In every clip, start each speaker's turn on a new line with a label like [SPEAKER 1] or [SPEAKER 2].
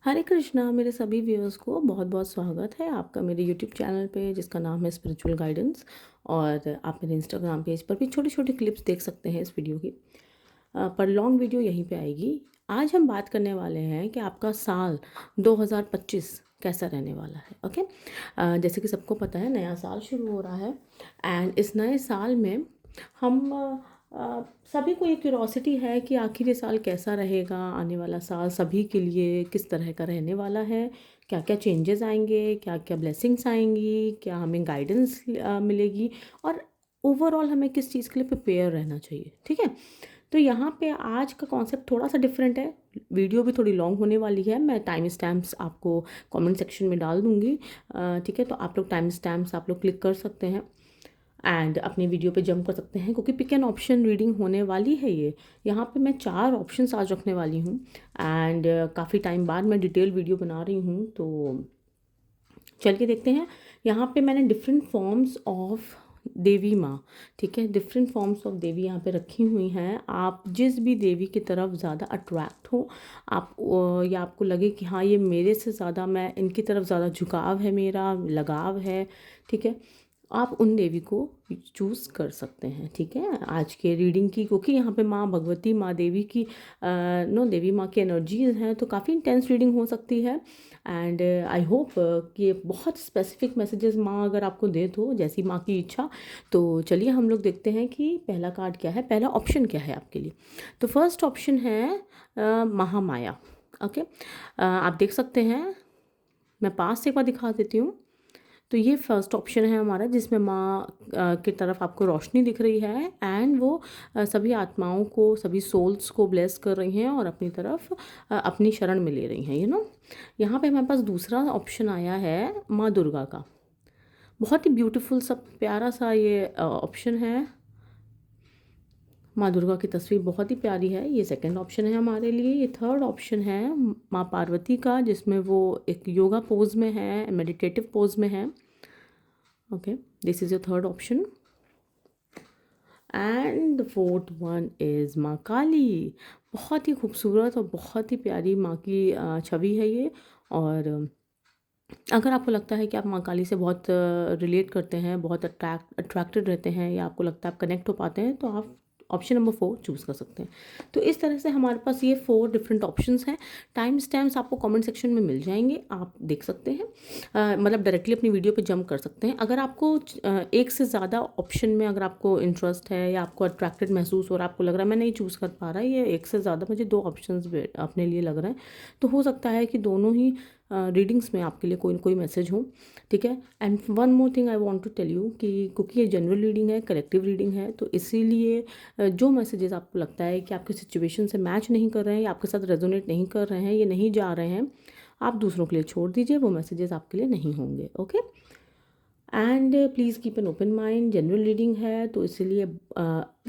[SPEAKER 1] हरे कृष्णा। मेरे सभी व्यूअर्स को बहुत बहुत स्वागत है आपका मेरे यूट्यूब चैनल पे जिसका नाम है स्पिरिचुअल गाइडेंस। और आप मेरे इंस्टाग्राम पेज पर भी छोटे छोटे क्लिप्स देख सकते हैं इस वीडियो की। पर लॉन्ग वीडियो यहीं पे आएगी। आज हम बात करने वाले हैं कि आपका साल 2025 कैसा रहने वाला है। ओके। जैसे कि सबको पता है नया साल शुरू हो रहा है। एंड इस नए साल में हम सभी को ये क्यूरोसिटी है कि आखिर ये साल कैसा रहेगा, आने वाला साल सभी के लिए किस तरह का रहने वाला है, क्या क्या चेंजेस आएंगे, क्या क्या ब्लेसिंग्स आएंगी, क्या हमें गाइडेंस मिलेगी और ओवरऑल हमें किस चीज़ के लिए प्रिपेयर रहना चाहिए। ठीक है। तो यहाँ पे आज का कॉन्सेप्ट थोड़ा सा डिफरेंट है। वीडियो भी थोड़ी लॉन्ग होने वाली है। मैं टाइम स्टैम्प्स आपको कमेंट सेक्शन में डाल दूँगी। ठीक है। तो आप लोग टाइम स्टैम्प्स आप लोग क्लिक कर सकते हैं एंड अपनी वीडियो पे जंप कर सकते हैं क्योंकि पिक एन ऑप्शन रीडिंग होने वाली है ये। यहाँ पे मैं 4 ऑप्शंस आज रखने वाली हूँ। एंड काफ़ी टाइम बाद मैं डिटेल वीडियो बना रही हूँ, तो चल के देखते हैं। यहाँ पे मैंने डिफरेंट फॉर्म्स ऑफ देवी माँ, ठीक है, डिफरेंट फॉर्म्स ऑफ देवी यहाँ पे रखी हुई हैं। आप जिस भी देवी की तरफ ज़्यादा अट्रैक्ट हो, आप या आपको लगे कि हाँ ये मेरे से ज़्यादा, मैं इनकी तरफ ज़्यादा झुकाव है, मेरा लगाव है, ठीक है, आप उन देवी को चूज़ कर सकते हैं। ठीक है। आज के रीडिंग की, क्योंकि यहाँ पे माँ भगवती, माँ देवी की देवी माँ की एनर्जीज हैं, तो काफ़ी इंटेंस रीडिंग हो सकती है। एंड आई होप कि ये बहुत स्पेसिफिक मैसेजेस माँ अगर आपको दे तो, जैसी माँ की इच्छा। तो चलिए हम लोग देखते हैं कि पहला कार्ड क्या है, पहला ऑप्शन क्या है आपके लिए। तो फर्स्ट ऑप्शन है महामाया। ओके। आप देख सकते हैं, मैं पास से एक बार दिखा देती हूँ। तो ये फर्स्ट ऑप्शन है हमारा, जिसमें माँ की तरफ आपको रोशनी दिख रही है एंड वो सभी आत्माओं को, सभी सोल्स को ब्लेस कर रही हैं और अपनी तरफ अपनी शरण में ले रही हैं। यहाँ पे हमारे पास दूसरा ऑप्शन आया है माँ दुर्गा का। बहुत ही ब्यूटीफुल सा प्यारा सा ये ऑप्शन है। माँ दुर्गा की तस्वीर बहुत ही प्यारी है। ये सेकंड ऑप्शन है हमारे लिए। ये थर्ड ऑप्शन है माँ पार्वती का, जिसमें वो एक योगा पोज में है, मेडिटेटिव पोज में है। Okay, this is your third option. And the fourth one is माँ काली। बहुत ही खूबसूरत और बहुत ही प्यारी माँ की छवि है ये। और अगर आपको लगता है कि आप माँ काली से बहुत रिलेट करते हैं, बहुत अट्रैक्टेड रहते हैं, या आपको लगता है आप कनेक्ट हो पाते हैं, तो आप ऑप्शन नंबर 4 चूज़ कर सकते हैं। तो इस तरह से हमारे पास ये 4 डिफरेंट ऑप्शंस हैं। टाइम स्टैम्प्स आपको कमेंट सेक्शन में मिल जाएंगे, आप देख सकते हैं। मतलब डायरेक्टली अपनी वीडियो पे जंप कर सकते हैं। अगर आपको एक से ज़्यादा ऑप्शन में अगर आपको इंटरेस्ट है या आपको अट्रैक्टेड महसूस हो रहा है, आपको लग रहा है मैं नहीं चूज़ कर पा रहा, ये एक से ज़्यादा मुझे 2 ऑप्शंस अपने लिए लग रहे हैं, तो हो सकता है कि दोनों ही रीडिंग्स में आपके लिए कोई ना कोई मैसेज हो। ठीक है। And one more thing I want to tell you कि क्योंकि ये जनरल रीडिंग है, कलेक्टिव रीडिंग है, तो इसीलिए जो मैसेजेस आपको लगता है कि आपकी सिचुएशन से मैच नहीं कर रहे हैं या आपके साथ रेजोनेट नहीं कर रहे हैं, ये नहीं जा रहे हैं, आप दूसरों के लिए छोड़ दीजिए, वो मैसेजेस आपके लिए नहीं होंगे। Okay. And please keep an open mind. General reading है तो इसीलिए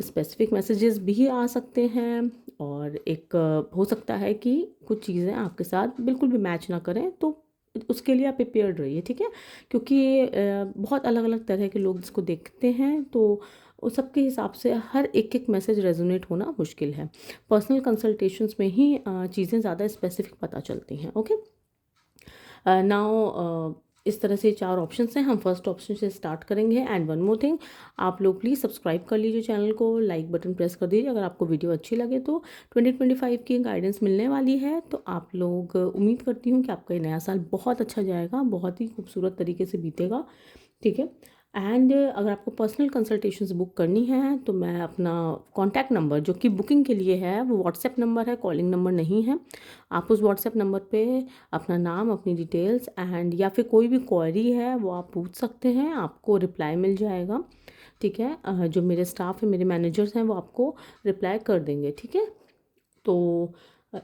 [SPEAKER 1] स्पेसिफिक मैसेजेस भी आ सकते हैं, और एक हो सकता है कि कुछ चीज़ें आपके साथ बिल्कुल भी मैच ना करें, तो उसके लिए आप प्रिपेयर्ड रहिए। ठीक है। क्योंकि बहुत अलग अलग तरह के लोग इसको देखते हैं, तो उस सबके हिसाब से हर एक एक मैसेज रेजोनेट होना मुश्किल है। पर्सनल कंसल्टेशंस में ही चीज़ें ज़्यादा स्पेसिफिक पता चलती हैं। ओके। नाउ इस तरह से 4 ऑप्शंस हैं। हम फर्स्ट ऑप्शन से स्टार्ट करेंगे। एंड वन मोर थिंग, आप लोग प्लीज़ सब्सक्राइब कर लीजिए चैनल को, लाइक बटन प्रेस कर दीजिए अगर आपको वीडियो अच्छी लगे तो। 2025 की गाइडेंस मिलने वाली है, तो आप लोग उम्मीद करती हूँ कि आपका ये नया साल बहुत अच्छा जाएगा, बहुत ही खूबसूरत तरीके से बीतेगा। ठीक है। एंड अगर आपको पर्सनल कंसल्टेशंस बुक करनी है, तो मैं अपना कॉन्टैक्ट नंबर जो कि बुकिंग के लिए है, वो व्हाट्सएप नंबर है, कॉलिंग नंबर नहीं है। आप उस व्हाट्सएप नंबर पे अपना नाम, अपनी डिटेल्स एंड या फिर कोई भी क्वेरी है वो आप पूछ सकते हैं, आपको रिप्लाई मिल जाएगा। ठीक है। जो मेरे स्टाफ है, मेरे मैनेजर्स हैं, वो आपको रिप्लाई कर देंगे। ठीक है। तो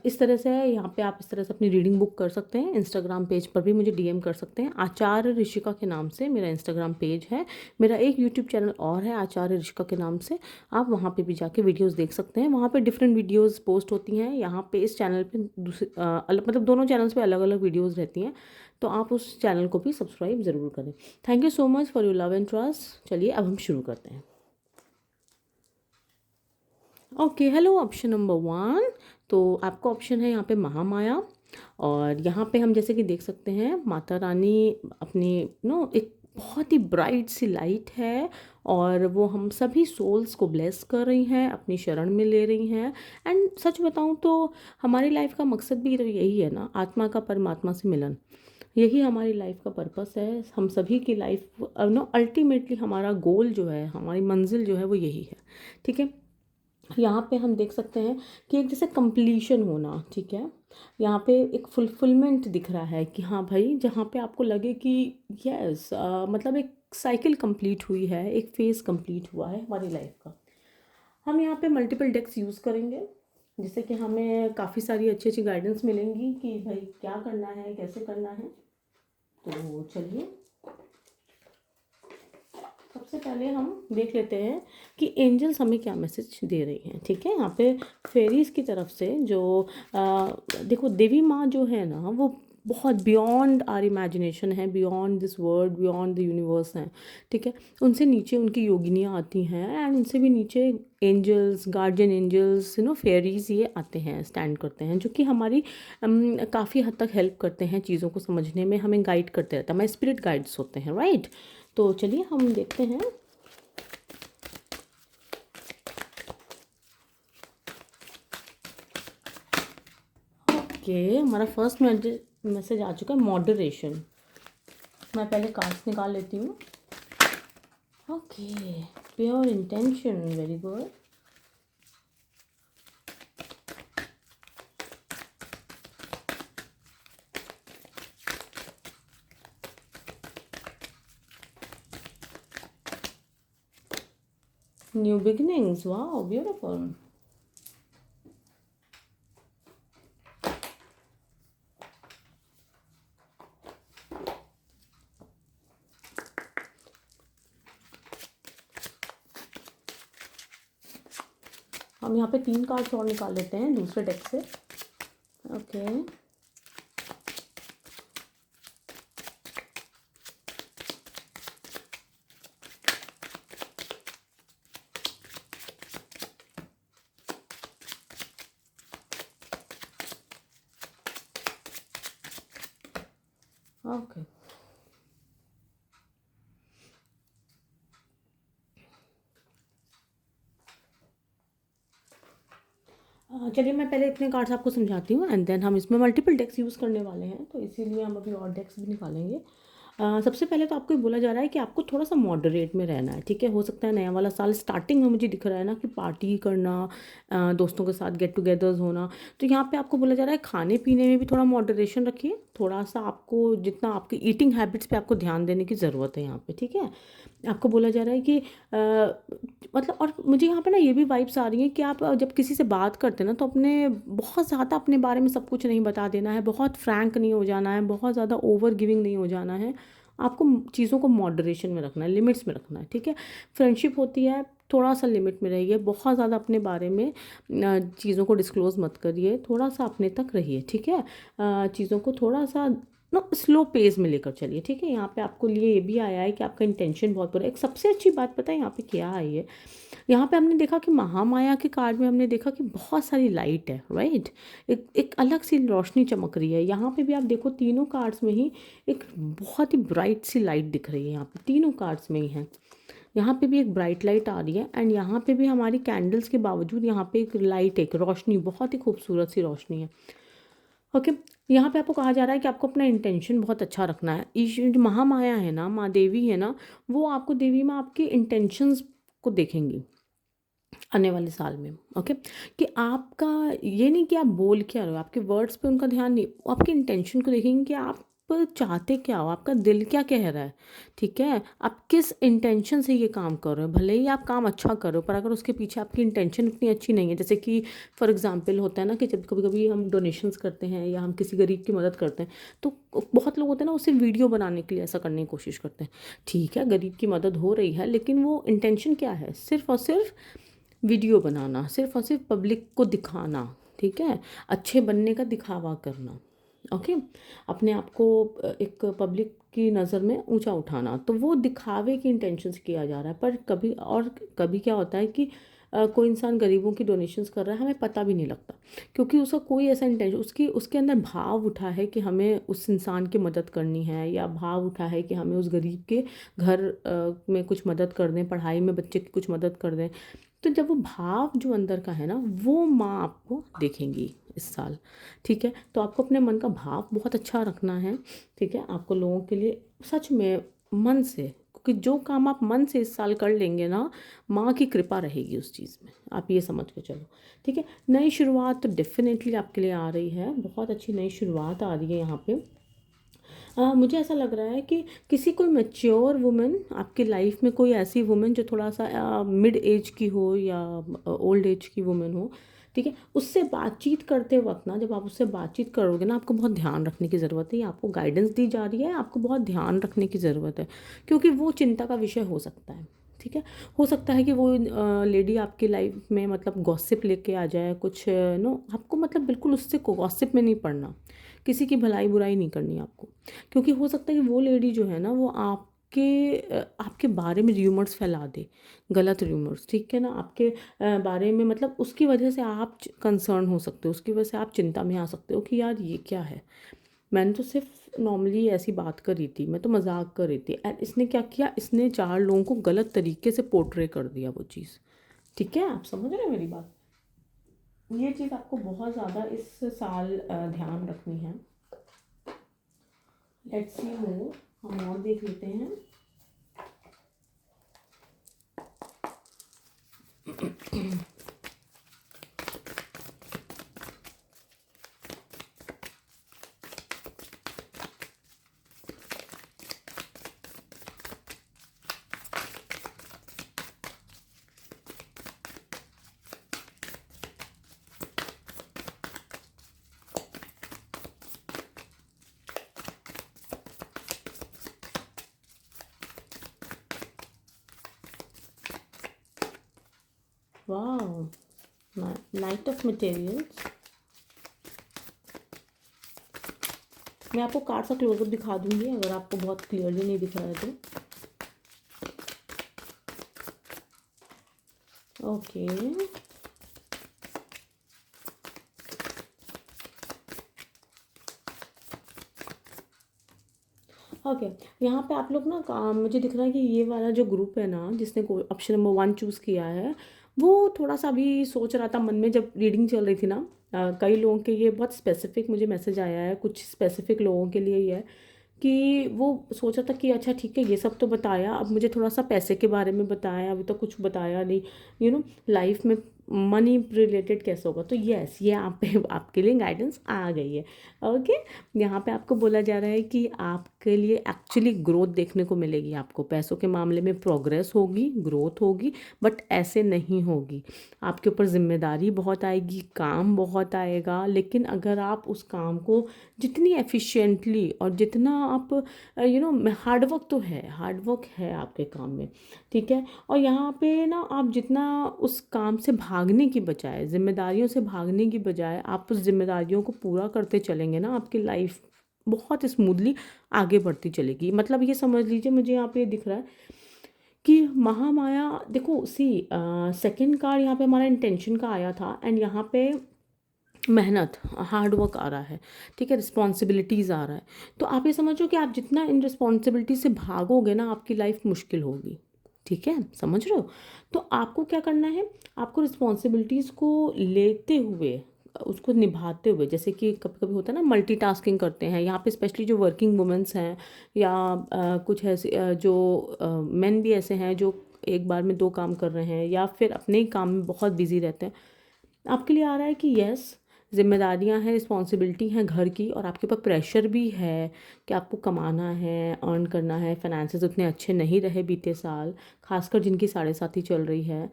[SPEAKER 1] इस तरह से यहाँ पे आप इस तरह से अपनी रीडिंग बुक कर सकते हैं। इंस्टाग्राम पेज पर भी मुझे डीएम कर सकते हैं। आचार्य ऋषिका के नाम से मेरा इंस्टाग्राम पेज है। मेरा एक यूट्यूब चैनल और है आचार्य ऋषिका के नाम से, आप वहाँ पे भी जाके वीडियोस देख सकते हैं। वहाँ पे डिफरेंट वीडियोस पोस्ट होती हैं। यहाँ पे इस चैनल पे दूसरे मतलब दोनों चैनल्स पे अलग अलग वीडियोज़ रहती हैं, तो आप उस चैनल को भी सब्सक्राइब ज़रूर करें। Thank you so much for your love and trust. चलिए अब हम शुरू करते हैं। Okay, hello option number 1। तो आपका ऑप्शन है यहाँ पे महामाया। और यहाँ पे हम जैसे कि देख सकते हैं माता रानी अपनी एक बहुत ही ब्राइट सी लाइट है, और वो हम सभी सोल्स को ब्लेस कर रही हैं, अपनी शरण में ले रही हैं। एंड सच बताऊँ तो हमारी लाइफ का मकसद भी तो यही है ना, आत्मा का परमात्मा से मिलन। यही हमारी लाइफ का पर्पस है। हम सभी की लाइफ अल्टीमेटली हमारा गोल जो है, हमारी मंजिल जो है वो यही है। ठीक है, यहाँ पे हम देख सकते हैं कि एक जैसे कंप्लीशन होना, ठीक है, यहाँ पे एक फुलफिलमेंट दिख रहा है कि हाँ भाई, जहाँ पे आपको लगे कि यस, मतलब एक साइकिल कंप्लीट हुई है, एक फेज़ कंप्लीट हुआ है हमारी लाइफ का। हम यहाँ पे मल्टीपल डेक्स यूज़ करेंगे, जिससे कि हमें काफ़ी सारी अच्छी अच्छी गाइडेंस मिलेंगी कि भाई क्या करना है, कैसे करना है। तो चलिए, सबसे पहले हम देख लेते हैं कि एंजल्स हमें क्या मैसेज दे रही हैं। ठीक है, यहाँ पे फेरीज की तरफ से जो देखो, देवी माँ जो है ना, वो बहुत बियॉन्ड आर इमेजिनेशन है, beyond this world, beyond the universe हैं। ठीक है, उनसे नीचे उनकी योगिनियाँ आती हैं, एंड उनसे भी नीचे एंजल्स, गार्जियन एंजल्स, फेरीज, ये आते हैं, स्टैंड करते हैं, जो कि हमारी काफ़ी हद तक हेल्प करते हैं चीज़ों को समझने में, हमें गाइड करते रहते हैं, हमारे स्पिरिट गाइड्स होते हैं, राइट। तो चलिए हम देखते हैं। ओके, हमारा फर्स्ट मैसेज आ चुका है, मॉडरेशन। मैं पहले कार्ड्स निकाल लेती हूँ। Okay, pure intention, very good. New beginnings, wow, beautiful. हम यहाँ पे 3 कार्ड्स और निकाल लेते हैं दूसरे डेक से। ओके, ओके, चलिए मैं पहले इतने कार्ड्स आपको समझाती हूँ, एंड देन हम इसमें मल्टीपल डेक्स यूज़ करने वाले हैं, तो इसीलिए हम अभी और डेक्स भी निकालेंगे। सबसे पहले तो आपको ये बोला जा रहा है कि आपको थोड़ा सा मॉडरेट में रहना है। ठीक है, हो सकता है नया वाला साल स्टार्टिंग में मुझे दिख रहा है ना कि पार्टी करना, दोस्तों के साथ गेट टुगेदर्स होना, तो यहाँ पे आपको बोला जा रहा है खाने पीने में भी थोड़ा मॉडरेशन रखिए। थोड़ा सा आपको जितना आपकी ईटिंग हैबिट्स पे आपको ध्यान देने की ज़रूरत है यहाँ पे। ठीक है, आपको बोला जा रहा है कि मतलब, और मुझे यहाँ पे ना ये भी वाइब्स आ रही हैं कि आप जब किसी से बात करते हैं ना, तो अपने बहुत ज़्यादा अपने बारे में सब कुछ नहीं बता देना है, बहुत फ्रैंक नहीं हो जाना है, बहुत ज़्यादा ओवर गिविंग नहीं हो जाना है। आपको चीज़ों को मॉडरेशन में रखना है, लिमिट्स में रखना है। ठीक है, फ्रेंडशिप होती है, थोड़ा सा लिमिट में रहिए, बहुत ज़्यादा अपने बारे में चीज़ों को डिस्क्लोज़ मत करिए, थोड़ा सा अपने तक रहिए। ठीक है, चीज़ों को थोड़ा सा स्लो पेस में लेकर चलिए। ठीक है, यहाँ पे आपको लिए ये भी आया है कि आपका इंटेंशन बहुत बुरा है। एक सबसे अच्छी बात पता है यहाँ पे क्या आई है, यहाँ पे हमने देखा कि महामाया के कार्ड में हमने देखा कि बहुत सारी लाइट है, राइट, एक अलग सी रोशनी चमक रही है। यहाँ पे भी आप देखो, तीनों कार्ड्स में ही एक बहुत ही ब्राइट सी लाइट दिख रही है, यहाँ पे तीनों कार्ड्स में ही है। यहाँ पे भी एक ब्राइट लाइट आ रही है, एंड यहाँ पे भी हमारी कैंडल्स के बावजूद यहाँ पे एक लाइट, एक रोशनी, बहुत ही खूबसूरत सी रोशनी है। ओके, यहाँ पे आपको कहा जा रहा है कि आपको अपना इंटेंशन बहुत अच्छा रखना है। ईश्वर जो महामाया है ना, माँ देवी है ना, वो आपको, देवी माँ आपके इंटेंशंस को देखेंगी आने वाले साल में। ओके, कि आपका ये नहीं कि आप बोल क्या रहे हो, आपके वर्ड्स पे उनका ध्यान नहीं, वो आपके इंटेंशन को देखेंगे कि आप चाहते क्या हो, आपका दिल क्या कह रहा है। ठीक है, आप किस इंटेंशन से ये काम कर रहे हो। भले ही आप काम अच्छा कर रहे हो, पर अगर उसके पीछे आपकी इंटेंशन इतनी अच्छी नहीं है, जैसे कि फॉर एग्जांपल होता है ना कि जब कभी कभी हम डोनेशंस करते हैं या हम किसी गरीब की मदद करते हैं, तो बहुत लोग होते हैं ना, उसे वीडियो बनाने के लिए ऐसा करने की कोशिश करते हैं। ठीक है, गरीब की मदद हो रही है, लेकिन वो इंटेंशन क्या है, सिर्फ और सिर्फ वीडियो बनाना, सिर्फ और सिर्फ पब्लिक को दिखाना। ठीक है, अच्छे बनने का दिखावा करना। ओके, अपने आप को एक पब्लिक की नज़र में ऊंचा उठाना, तो वो दिखावे की इंटेंशन से किया जा रहा है। पर कभी और कभी क्या होता है कि कोई इंसान गरीबों की डोनेशंस कर रहा है, हमें पता भी नहीं लगता, क्योंकि उसका कोई ऐसा इंटेंशन, उसके अंदर भाव उठा है कि हमें उस इंसान की मदद करनी है, या भाव उठा है कि हमें उस गरीब के घर में कुछ मदद कर दें, पढ़ाई में बच्चे की कुछ मदद कर दें। तो जब वो भाव जो अंदर का है ना, वो माँ आपको देखेंगी इस साल। ठीक है, तो आपको अपने मन का भाव बहुत अच्छा रखना है। ठीक है, आपको लोगों के लिए सच में मन से, क्योंकि जो काम आप मन से इस साल कर लेंगे ना, माँ की कृपा रहेगी उस चीज़ में, आप ये समझ के चलो। ठीक है, नई शुरुआत तो डेफिनेटली आपके लिए आ रही है, बहुत अच्छी नई शुरुआत आ रही है यहाँ पे। मुझे ऐसा लग रहा है कि किसी कोई मैच्योर वुमेन आपकी लाइफ में, कोई ऐसी वुमेन जो थोड़ा सा मिड एज की हो या ओल्ड एज की वुमेन हो, ठीक है, उससे बातचीत करते वक्त ना, जब आप उससे बातचीत करोगे ना, आपको बहुत ध्यान रखने की ज़रूरत है। आपको गाइडेंस दी जा रही है, आपको बहुत ध्यान रखने की ज़रूरत है, क्योंकि वो चिंता का विषय हो सकता है। ठीक है, हो सकता है कि वो लेडी आपकी लाइफ में मतलब गॉसिप लेके आ जाए कुछ, नो, आपको मतलब बिल्कुल उससे गॉसिप में नहीं पड़ना, किसी की भलाई बुराई नहीं करनी आपको, क्योंकि हो सकता है कि वो लेडी जो है ना, वो आपके बारे में र्यूमर्स फैला दे, गलत र्यूमर्स। ठीक है ना, आपके बारे में, मतलब उसकी वजह से आप कंसर्न हो सकते हो, उसकी वजह से आप चिंता में आ सकते हो कि यार ये क्या है, मैंने तो सिर्फ नॉर्मली ऐसी बात करी थी, मैं तो मजाक कर रही थी, एंड इसने क्या किया, इसने 4 लोगों को गलत तरीके से पोर्ट्रे कर दिया वो चीज़। ठीक है, आप समझ रहे हैं मेरी बात। ये चीज़ आपको बहुत ज़्यादा इस साल ध्यान रखनी है। लेट्स सी मोर, हम और देख लेते हैं। वाह, नाइट ऑफ मटेरियल्स। मैं आपको कार्ड सा क्लोजअप दिखा दूंगी अगर आपको बहुत क्लियरली नहीं दिख रहा है तो। ओके, ओके, यहाँ पे आप लोग ना मुझे दिख रहा है कि ये वाला जो ग्रुप है ना, जिसने ऑप्शन नंबर 1 चूज़ किया है, वो थोड़ा सा अभी सोच रहा था मन में, जब रीडिंग चल रही थी ना, कई लोगों के ये बहुत स्पेसिफिक मुझे मैसेज आया है, कुछ स्पेसिफिक लोगों के लिए ही है, कि वो सोचा था कि अच्छा ठीक है, ये सब तो बताया, अब मुझे थोड़ा सा पैसे के बारे में बताया, अभी तो कुछ बताया नहीं, लाइफ में मनी रिलेटेड कैसे होगा। तो यस, ये आप पे आपके लिए गाइडेंस आ गई है। ओके, यहाँ पे आपको बोला जा रहा है कि आपके लिए एक्चुअली ग्रोथ देखने को मिलेगी, आपको पैसों के मामले में प्रोग्रेस होगी, ग्रोथ होगी, बट ऐसे नहीं होगी। आपके ऊपर जिम्मेदारी बहुत आएगी, काम बहुत आएगा, लेकिन अगर आप उस काम को जितनी एफिशिएंटली और जितना आप हार्डवर्क तो है, हार्डवर्क है आपके काम में। ठीक है, और यहाँ पे ना आप जितना उस काम से भागने की बजाय, जिम्मेदारियों से भागने की बजाय आप उस जिम्मेदारियों को पूरा करते चलेंगे ना, आपकी लाइफ बहुत स्मूथली आगे बढ़ती चलेगी। मतलब ये समझ लीजिए, मुझे यहाँ पे दिख रहा है कि महामाया, देखो सी, सेकंड कार्ड यहाँ पे हमारा इंटेंशन का आया था, एंड यहाँ पे मेहनत, हार्ड वर्क आ रहा है। ठीक है, रिस्पॉन्सिबिलिटीज़ आ रहा है। तो आप ये समझो कि आप जितना इन रिस्पॉन्सिबिलिटी से भागोगे ना, आपकी लाइफ मुश्किल होगी। ठीक है, समझ रहे हो। तो आपको क्या करना है, आपको रिस्पॉन्सिबिलिटीज़ को लेते हुए, उसको निभाते हुए, जैसे कि कभी कभी होता है ना, मल्टीटास्किंग करते हैं यहाँ पे, स्पेशली जो वर्किंग वुमेंस हैं, या कुछ ऐसे जो मेन भी ऐसे हैं जो एक बार में 2 काम कर रहे हैं, या फिर अपने ही काम में बहुत बिजी रहते हैं। आपके लिए आ रहा है कि यस, जिम्मेदारियां हैं, रिस्पॉन्सिबिलिटी हैं घर की, और आपके ऊपर प्रेशर भी है कि आपको कमाना है, अर्न करना है। फाइनेंसेस उतने अच्छे नहीं रहे बीते साल, खासकर जिनकी 7.5 चल रही है,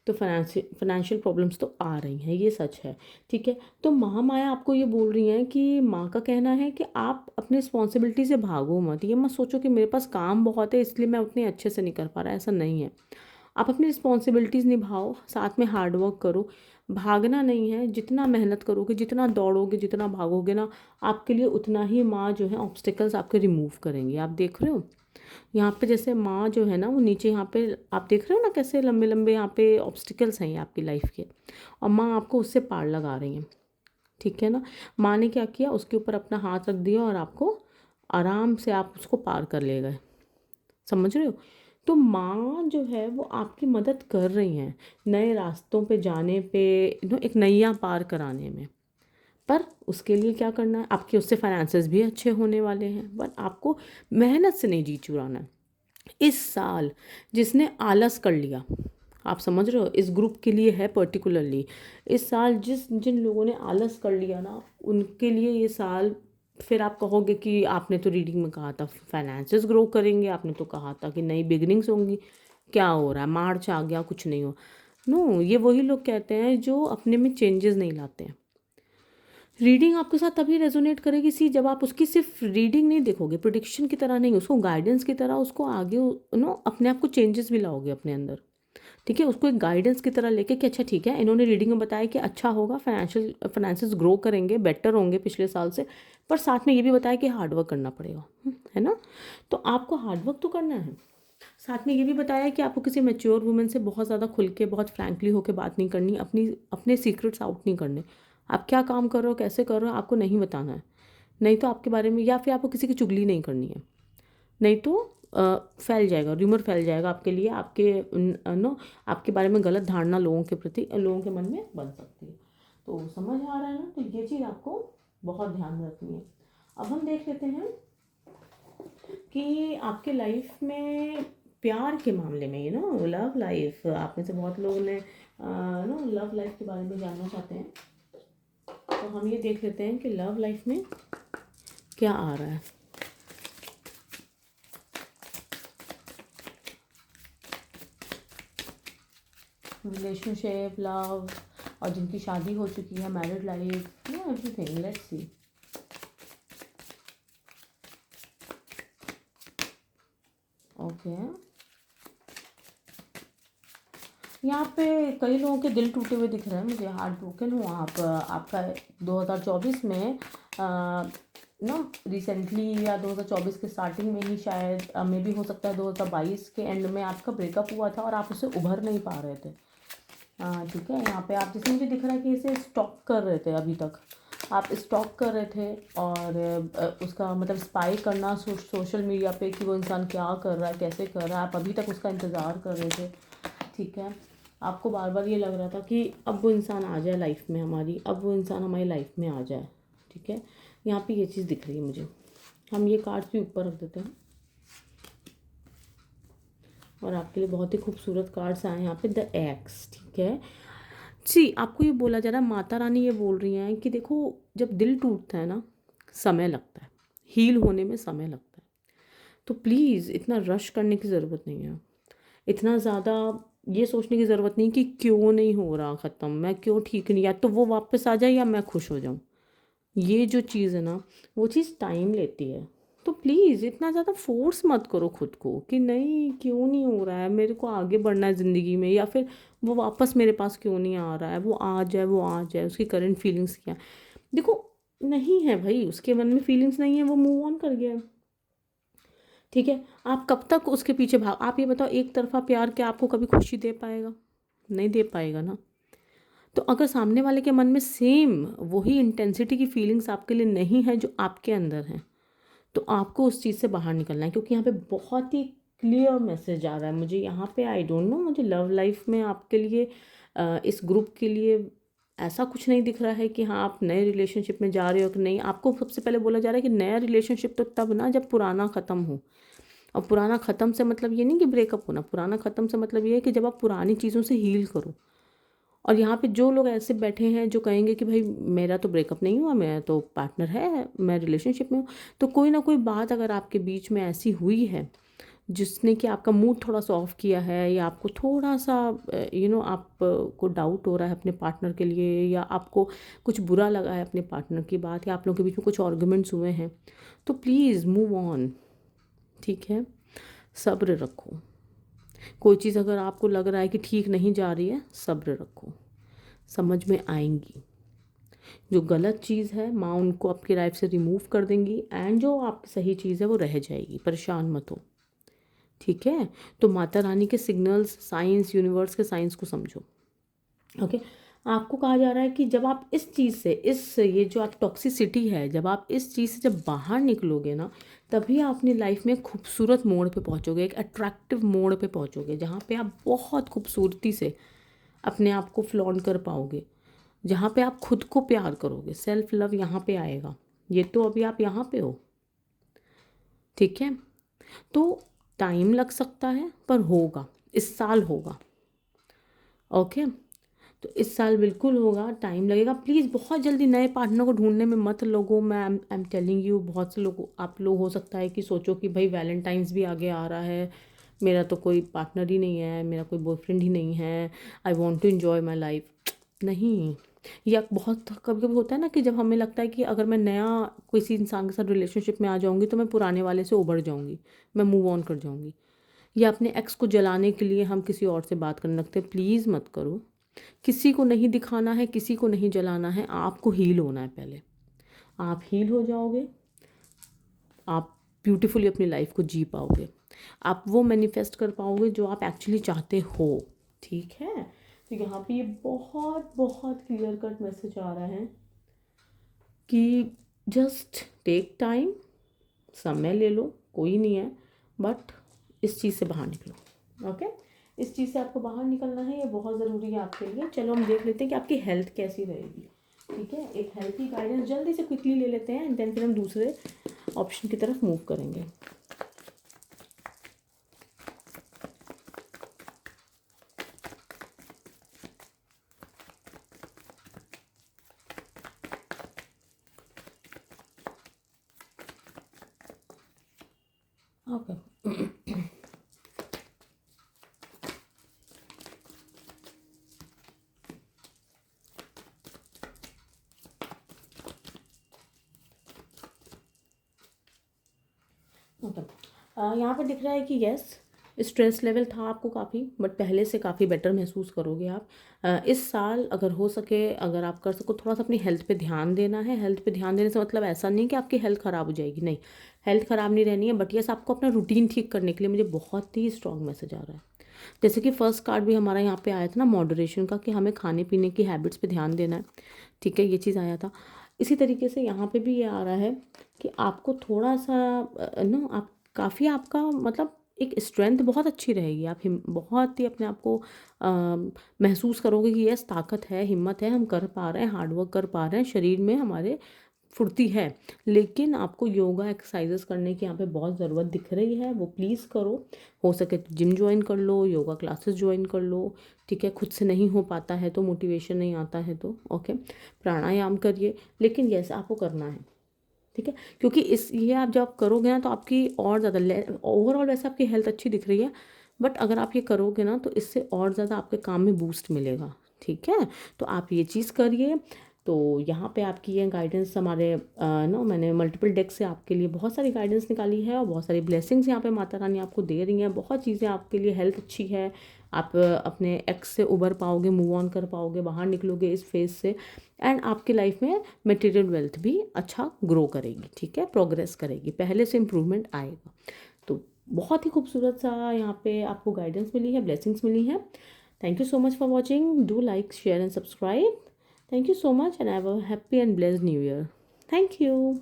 [SPEAKER 1] तो फाइनेंशियल प्रॉब्लम्स तो आ रही हैं, ये सच है। ठीक है, तो महामाया आपको ये बोल रही हैं कि माँ का कहना है कि आप अपनी रिस्पॉन्सिबिलिटी से भागो मत, ये मत सोचो कि मेरे पास काम बहुत है इसलिए मैं उतने अच्छे से नहीं कर पा रहा, ऐसा नहीं है। आप अपनी रिस्पॉन्सिबिलिटीज़ निभाओ, साथ में हार्ड वर्क करो, भागना नहीं है। जितना मेहनत करोगे, जितना दौड़ोगे, जितना भागोगे ना, आपके लिए उतना ही माँ जो है ऑब्स्टिकल्स आपके रिमूव करेंगी। आप देख रहे हो, यहाँ पे जैसे माँ जो है ना वो नीचे यहाँ पे आप देख रहे हो ना कैसे लंबे लंबे यहाँ पे ऑब्स्टिकल्स हैं ये आपकी लाइफ के, और माँ आपको उससे पार लगा रही हैं। ठीक है ना। माँ ने क्या किया, उसके ऊपर अपना हाथ रख दिया और आपको आराम से आप उसको पार कर ले गए। समझ रहे हो। तो माँ जो है वो आपकी मदद कर रही हैं नए रास्तों पे जाने पे, एक नैया पार कराने में। पर उसके लिए क्या करना है, आपके उससे फाइनेंसेस भी अच्छे होने वाले हैं, पर आपको मेहनत से नहीं जी चुराना है। इस साल जिसने आलस कर लिया, आप समझ रहे हो, इस ग्रुप के लिए है पर्टिकुलरली। इस साल जिन लोगों ने आलस कर लिया ना, उनके लिए ये साल, फिर आप कहोगे कि आपने तो रीडिंग में कहा था फाइनेंसेस ग्रो करेंगे, आपने तो कहा था कि नई बिगनिंग्स होंगी, क्या हो रहा है, मार्च आ गया कुछ नहीं हो। नो, ये वही लोग कहते हैं जो अपने में चेंजेस नहीं लाते हैं। रीडिंग आपके साथ तभी रेजोनेट करेगी जब आप उसकी सिर्फ रीडिंग नहीं देखोगे, प्रिडिक्शन की तरह नहीं, उसको गाइडेंस की तरह, उसको आगे अपने आप को चेंजेस भी लाओगे अपने अंदर। ठीक है, उसको एक गाइडेंस की तरह लेके कि अच्छा ठीक है, इन्होंने रीडिंग में बताया कि अच्छा होगा, फाइनेंसेस ग्रो करेंगे, बेटर होंगे पिछले साल से, पर साथ में ये भी बताया कि हार्डवर्क करना पड़ेगा। है ना। तो आपको हार्डवर्क तो करना है, साथ में ये भी बताया कि आपको किसी मैच्योर वुमेन से बहुत ज़्यादा खुल के, बहुत फ्रैंकली होकर बात नहीं करनी, अपने सीक्रेट्स आउट नहीं करने। आप क्या काम कर रहे हो, कैसे कर रहे हो, आपको नहीं बताना है। नहीं तो आपके बारे में, या फिर आपको किसी की चुगली नहीं करनी है, नहीं तो फैल जाएगा, र्यूमर फैल जाएगा आपके लिए, आपके बारे में गलत धारणा लोगों के प्रति, लोगों के मन में बन सकती है। तो समझ आ रहा है ना। तो ये चीज़ आपको बहुत ध्यान में रखनी है। अब हम देख लेते हैं कि आपके लाइफ में प्यार के मामले में, लव लाइफ, आप में से बहुत लोगों ने लव लाइफ के बारे में जानना चाहते हैं। तो हम ये देख लेते हैं कि लव लाइफ में क्या आ रहा है। रिलेशनशिप, लव, और जिनकी शादी हो चुकी है, married life, everything, let's see. Okay, यहाँ पे कई लोगों के दिल टूटे हुए दिख रहे हैं मुझे, हार्ट ब्रोकन हो आप। आपका 2024 में ना रिसेंटली, या 2024 के स्टार्टिंग में ही शायद, मे भी हो सकता है 2022 के एंड में आपका ब्रेकअप हुआ था और आप उससे उभर नहीं पा रहे थे। ठीक है, यहाँ पे आप, जैसे मुझे दिख रहा है कि इसे स्टॉक कर रहे थे, अभी तक आप स्टॉक कर रहे थे, और उसका मतलब स्पाई करना सोशल मीडिया पे कि वो इंसान क्या कर रहा है, कैसे कर रहा है, आप अभी तक उसका इंतज़ार कर रहे थे। ठीक है, आपको बार बार ये लग रहा था कि अब वो इंसान आ जाए लाइफ में हमारी, अब वो इंसान हमारी लाइफ में आ जाए। ठीक है, यहाँ पे ये चीज़ दिख रही है मुझे। हम ये कार्ड्स भी ऊपर रख देते हैं, और आपके लिए बहुत ही खूबसूरत कार्ड्स आए हैं यहाँ पे, द एक्स। ठीक है जी, आपको ये बोला जा रहा है, माता रानी ये बोल रही हैं कि देखो, जब दिल टूटता है ना, समय लगता है, हील होने में समय लगता है। तो प्लीज़ इतना रश करने की ज़रूरत नहीं है, इतना ज़्यादा ये सोचने की ज़रूरत नहीं कि क्यों नहीं हो रहा ख़त्म, मैं क्यों ठीक नहीं, या तो वो वापस आ जाए या मैं खुश हो जाऊँ। ये जो चीज़ है ना, वो चीज़ टाइम लेती है। तो प्लीज़ इतना ज़्यादा फोर्स मत करो खुद को कि नहीं, क्यों नहीं हो रहा है, मेरे को आगे बढ़ना है ज़िंदगी में, या फिर वो वापस मेरे पास क्यों नहीं आ रहा है, वो आ जाए, वो आ जाए, उसकी करंट फीलिंग्स क्या है। देखो, नहीं है भाई, उसके मन में फीलिंग्स नहीं है, वो मूव ऑन कर गया है। ठीक है, आप कब तक उसके पीछे भाग, आप ये बताओ, एक तरफा प्यार क्या आपको कभी खुशी दे पाएगा? नहीं दे पाएगा ना। तो अगर सामने वाले के मन में सेम वही इंटेंसिटी की फीलिंग्स आपके लिए नहीं है जो आपके अंदर है, तो आपको उस चीज़ से बाहर निकलना है, क्योंकि यहाँ पे बहुत ही क्लियर मैसेज आ रहा है मुझे यहाँ पे। आई डोंट नो, मुझे लव लाइफ में आपके लिए, इस ग्रुप के लिए ऐसा कुछ नहीं दिख रहा है कि हाँ आप नए रिलेशनशिप में जा रहे हो कि नहीं। आपको सबसे पहले बोला जा रहा है कि नया रिलेशनशिप तो तब ना जब पुराना ख़त्म हो। और पुराना ख़त्म से मतलब ये नहीं कि ब्रेकअप होना, पुराना ख़त्म से मतलब ये है कि जब आप पुरानी चीज़ों से हील करो। और यहाँ पे जो लोग ऐसे बैठे हैं जो कहेंगे कि भाई मेरा तो ब्रेकअप नहीं हुआ, मेरा तो पार्टनर है, मैं रिलेशनशिप में हूँ, तो कोई ना कोई बात अगर आपके बीच में ऐसी हुई है जिसने कि आपका मूड थोड़ा सा ऑफ किया है, या आपको थोड़ा सा आपको डाउट हो रहा है अपने पार्टनर के लिए, या आपको कुछ बुरा लगा है अपने पार्टनर की बात, या आप लोगों के बीच में कुछ आर्गुमेंट्स हुए हैं, तो प्लीज़ मूव ऑन। ठीक है, सब्र रखो। कोई चीज़ अगर आपको लग रहा है कि ठीक नहीं जा रही है, सब्र रखो, समझ में आएंगी। जो गलत चीज़ है माँ उनको आपकी लाइफ से रिमूव कर देंगी, एंड जो आपकी सही चीज़ है वो रह जाएगी, परेशान मत हो। ठीक है, तो माता रानी के सिग्नल्स, साइंस, यूनिवर्स के साइंस को समझो। ओके, आपको कहा जा रहा है कि जब आप इस चीज़ से, इस ये जो आप टॉक्सिसिटी है, जब आप इस चीज़ से जब बाहर निकलोगे ना, तभी आप अपनी लाइफ में खूबसूरत मोड़ पे पहुंचोगे, एक अट्रैक्टिव मोड़ पे पहुंचोगे, जहाँ पे आप बहुत खूबसूरती से अपने आप को फ्लॉन्ट कर पाओगे, जहाँ पे आप खुद को प्यार करोगे, सेल्फ लव यहाँ पे आएगा। ये तो अभी आप यहाँ पे हो, ठीक है, तो टाइम लग सकता है पर होगा, इस साल होगा। ओके, तो इस साल बिल्कुल होगा, टाइम लगेगा। प्लीज़ बहुत जल्दी नए पार्टनर को ढूंढने में मत लगो। मैं आई एम टेलिंग यू, बहुत से लोग, आप लोग हो सकता है कि सोचो कि भाई वैलेंटाइंस भी आगे आ रहा है, मेरा तो कोई पार्टनर ही नहीं है, मेरा कोई बॉयफ्रेंड ही नहीं है, I want to enjoy my life. नहीं, या बहुत कभी कभी होता है ना कि जब हमें लगता है कि अगर मैं नया किसी इंसान के साथ रिलेशनशिप में आ जाऊंगी तो मैं पुराने वाले से उभर जाऊंगी, मैं मूव ऑन कर जाऊंगी, या अपने एक्स को जलाने के लिए हम किसी और से बात करने लगते हैं। प्लीज़ मत करो। किसी को नहीं दिखाना है, किसी को नहीं जलाना है, आपको हील होना है पहले। आप हील हो जाओगे, आप ब्यूटीफुली अपनी लाइफ को जी पाओगे, आप वो मैनिफेस्ट कर पाओगे जो आप एक्चुअली चाहते हो। ठीक है, तो यहाँ पे ये बहुत बहुत क्लियर कट मैसेज आ रहा है कि जस्ट टेक टाइम, समय ले लो, कोई नहीं है, बट इस चीज़ से बाहर निकलो। ओके, इस चीज़ से आपको बाहर निकलना है, ये बहुत ज़रूरी है आपके लिए। चलो हम देख लेते हैं कि आपकी हेल्थ कैसी रहेगी। ठीक है, एक हेल्थी गाइडेंस जल्दी से क्विकली ले लेते हैं, एंड देन फिर हम दूसरे ऑप्शन की तरफ मूव करेंगे। ओके, ओके, यहाँ पे दिख रहा है कि यस, स्ट्रेस लेवल था आपको काफ़ी, बट पहले से काफ़ी बेटर महसूस करोगे आप। इस साल अगर हो सके, अगर आप कर सको, थोड़ा सा अपनी हेल्थ पे ध्यान देना है। हेल्थ पे ध्यान देने से मतलब ऐसा नहीं कि आपकी हेल्थ ख़राब हो जाएगी, नहीं, हेल्थ ख़राब नहीं रहनी है, बट यस आपको अपना रूटीन ठीक करने के लिए मुझे बहुत ही स्ट्रॉन्ग मैसेज आ रहा है। जैसे कि फर्स्ट कार्ड भी हमारा यहाँ पे आया था ना, मॉडरेशन का, कि हमें खाने पीने की हैबिट्स पे ध्यान देना है। ठीक है, ये चीज़ आया था। इसी तरीके से यहाँ पे भी ये आ रहा है कि आपको थोड़ा सा ना, आप काफ़ी, आपका मतलब एक स्ट्रेंथ बहुत अच्छी रहेगी। आप बहुत ही अपने आप को महसूस करोगे कि यस, ताकत है, हिम्मत है, हम कर पा रहे हैं, हार्ड वर्क कर पा रहे हैं, शरीर में हमारे फुर्ती है। लेकिन आपको योगा एक्सरसाइजेस करने की यहाँ पे बहुत ज़रूरत दिख रही है, वो प्लीज़ करो। हो सके तो जिम ज्वाइन कर लो, योगा क्लासेस ज्वाइन कर लो। ठीक है, खुद से नहीं हो पाता है तो, मोटिवेशन नहीं आता है तो ओके, प्राणायाम करिए, लेकिन यस आपको करना है। ठीक है, क्योंकि इस ये आप जब करोगे ना तो आपकी और ज़्यादा, ओवरऑल वैसे आपकी हेल्थ अच्छी दिख रही है, बट अगर आप ये करोगे ना तो इससे और ज़्यादा आपके काम में बूस्ट मिलेगा। ठीक है, तो आप ये चीज़ करिए। तो यहाँ पे आपकी ये गाइडेंस हमारे नो, मैंने मल्टीपल डेक से आपके लिए बहुत सारी गाइडेंस निकाली है, और बहुत सारी ब्लेसिंग्स यहाँ पे माता रानी आपको दे रही हैं, बहुत चीज़ें आपके लिए। हेल्थ अच्छी है, आप अपने एक्स से उबर पाओगे, मूव ऑन कर पाओगे, बाहर निकलोगे इस फेज से, एंड आपकी लाइफ में मटेरियल वेल्थ भी अच्छा ग्रो करेगी। ठीक है, प्रोग्रेस करेगी, पहले से इम्प्रूवमेंट आएगा। तो बहुत ही खूबसूरत सा यहाँ पे आपको गाइडेंस मिली है, ब्लेसिंग्स मिली है। Thank you so much for watching, do like, share and subscribe. Thank you so much and have a happy and blessed new year. Thank you.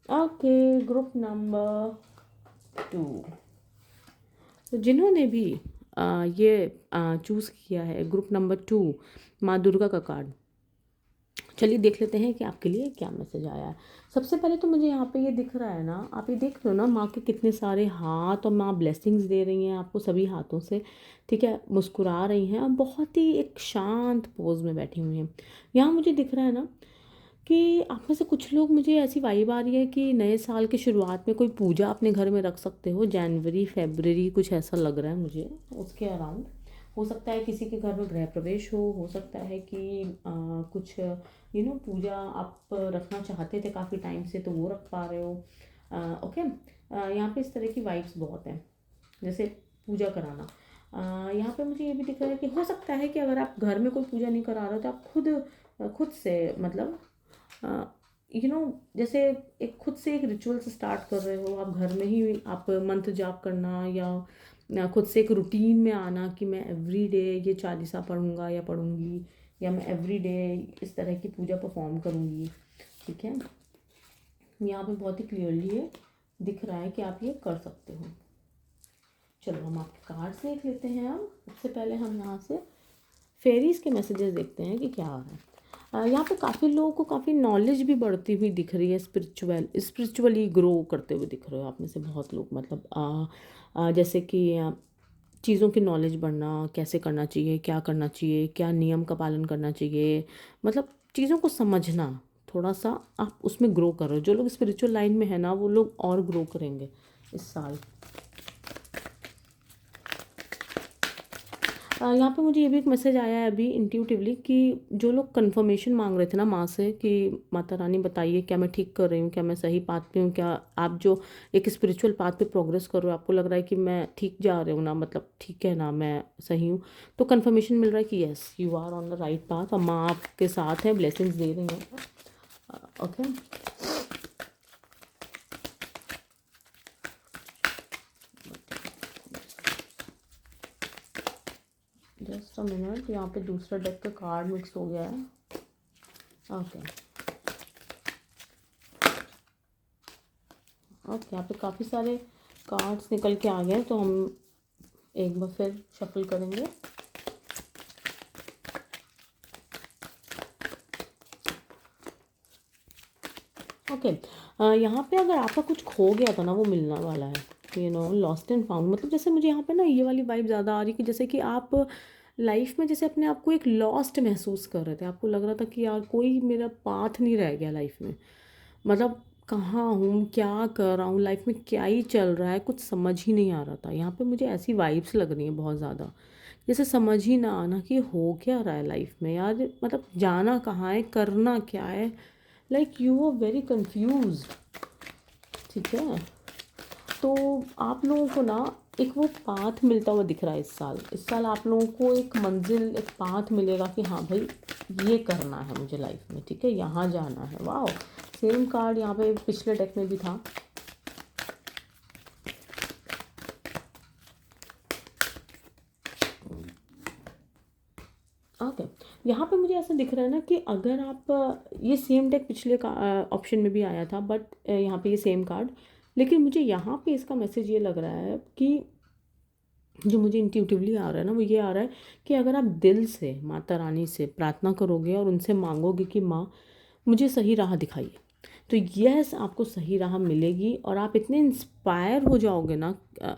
[SPEAKER 1] Okay, group number 2, तो जिन्होंने भी ये चूज़ किया है group number 2, माँ दुर्गा का card, चलिए देख लेते हैं कि आपके लिए क्या मैसेज आया है। सबसे पहले तो मुझे यहाँ पे ये दिख रहा है ना, आप ये देख रहे हो ना, माँ के कितने सारे हाथ, और माँ ब्लेसिंग्स दे रही हैं आपको सभी हाथों से। ठीक है, मुस्कुरा रही हैं, और बहुत ही एक शांत पोज में बैठी हुई हैं। यहाँ मुझे दिख रहा है ना कि आप में से कुछ लोग, मुझे ऐसी वाइब आ रही है कि नए साल की शुरुआत में कोई पूजा अपने घर में रख सकते हो। जनवरी फरवरी कुछ ऐसा लग रहा है मुझे, उसके अराउंड। हो सकता है किसी के घर में गृह प्रवेश हो सकता है कि कुछ पूजा आप रखना चाहते थे काफ़ी टाइम से, तो वो रख पा रहे हो। ओके, यहाँ पे इस तरह की वाइब्स बहुत हैं, जैसे पूजा कराना। यहाँ पे मुझे ये भी दिख रहा है कि हो सकता है कि अगर आप घर में कोई पूजा नहीं करा रहे हो तो आप खुद से मतलब जैसे एक खुद से एक रिचुअल्स स्टार्ट कर रहे हो आप घर में ही, आप मंत्र जाप करना या खुद से एक रूटीन में आना कि मैं एवरी डे ये चालीसा पढ़ूंगा या पढ़ूंगी, या मैं एवरी डे इस तरह की पूजा परफॉर्म करूंगी। ठीक है, यहाँ पे बहुत ही क्लियरली ये दिख रहा है कि आप ये कर सकते हो। चलो हम आपके कार्ड्स देख लेते हैं। अब सबसे पहले हम यहाँ से फेरीज के मैसेजेस देखते हैं कि क्या आ रहा है। यहाँ पे काफ़ी लोगों को काफ़ी नॉलेज भी बढ़ती हुई दिख रही है, स्पिरिचुअली ग्रो करते हुए दिख रहे हो आप में से बहुत लोग। मतलब जैसे कि चीज़ों की नॉलेज बढ़ना, कैसे करना चाहिए, क्या करना चाहिए, क्या नियम का पालन करना चाहिए, मतलब चीज़ों को समझना, थोड़ा सा आप उसमें ग्रो कर रहे हो। जो लोग स्पिरिचुअल लाइन में है ना वो लोग और ग्रो करेंगे इस साल। यहाँ पे मुझे ये भी एक मैसेज आया है अभी इंट्यूटिवली कि जो लोग कंफर्मेशन मांग रहे थे ना माँ से कि माता रानी बताइए क्या मैं ठीक कर रही हूँ, क्या मैं सही पाथ पे हूँ, क्या आप जो एक स्पिरिचुअल पाथ पे प्रोग्रेस कर रहे हो आपको लग रहा है कि मैं ठीक जा रही हूँ ना, मतलब ठीक है ना, मैं सही हूँ, तो कंफर्मेशन मिल रहा है कि yes you are on the right path और माँ आपके साथ है, ब्लेसिंग्स दे रही हैं। ओके, जस्ट अ मिनट, यहाँ पे दूसरा डेक का कार्ड मिक्स हो गया है। ओके ओके, यहाँ पे काफ़ी सारे कार्ड्स निकल के आ गए, तो हम एक बार फिर शफल करेंगे। ओके, यहाँ पे अगर आपका कुछ खो गया था ना वो मिलने वाला है, लॉस्ट एंड फाउंड। मतलब जैसे मुझे यहाँ पे ना ये वाली वाइब ज़्यादा आ रही कि जैसे कि आप लाइफ में जैसे अपने आप को एक लॉस्ट महसूस कर रहे थे, आपको लग रहा था कि यार कोई मेरा पाथ नहीं रह गया लाइफ में, मतलब कहाँ हूँ, क्या कर रहा हूँ लाइफ में, क्या ही चल रहा है, कुछ समझ ही नहीं आ रहा था। यहाँ पे मुझे ऐसी वाइब्स लग रही हैं बहुत ज़्यादा, जैसे समझ ही ना आना कि हो क्या रहा है लाइफ में यार, मतलब जाना कहाँ है, करना क्या है, like you are very confuse. ठीक है, तो आप लोगों को ना एक वो पाथ मिलता हुआ दिख रहा है इस साल आप लोगों को एक मंजिल, एक पाथ मिलेगा कि हाँ भाई ये करना है मुझे लाइफ में, ठीक है, यहाँ जाना है। वाह, सेम कार्ड यहाँ पे पिछले डेक में भी था। ओके, यहाँ पे मुझे ऐसा दिख रहा है ना कि अगर आप ये सेम डेक पिछले का ऑप्शन में भी आया था, बट यहाँ पे ये सेम कार्ड, लेकिन मुझे यहाँ पे इसका मैसेज ये लग रहा है कि जो मुझे इंट्यूटिवली आ रहा है ना वो ये आ रहा है कि अगर आप दिल से माता रानी से प्रार्थना करोगे और उनसे मांगोगे कि माँ मुझे सही राह दिखाइए, तो यस आपको सही राह मिलेगी और आप इतने इंस्पायर हो जाओगे ना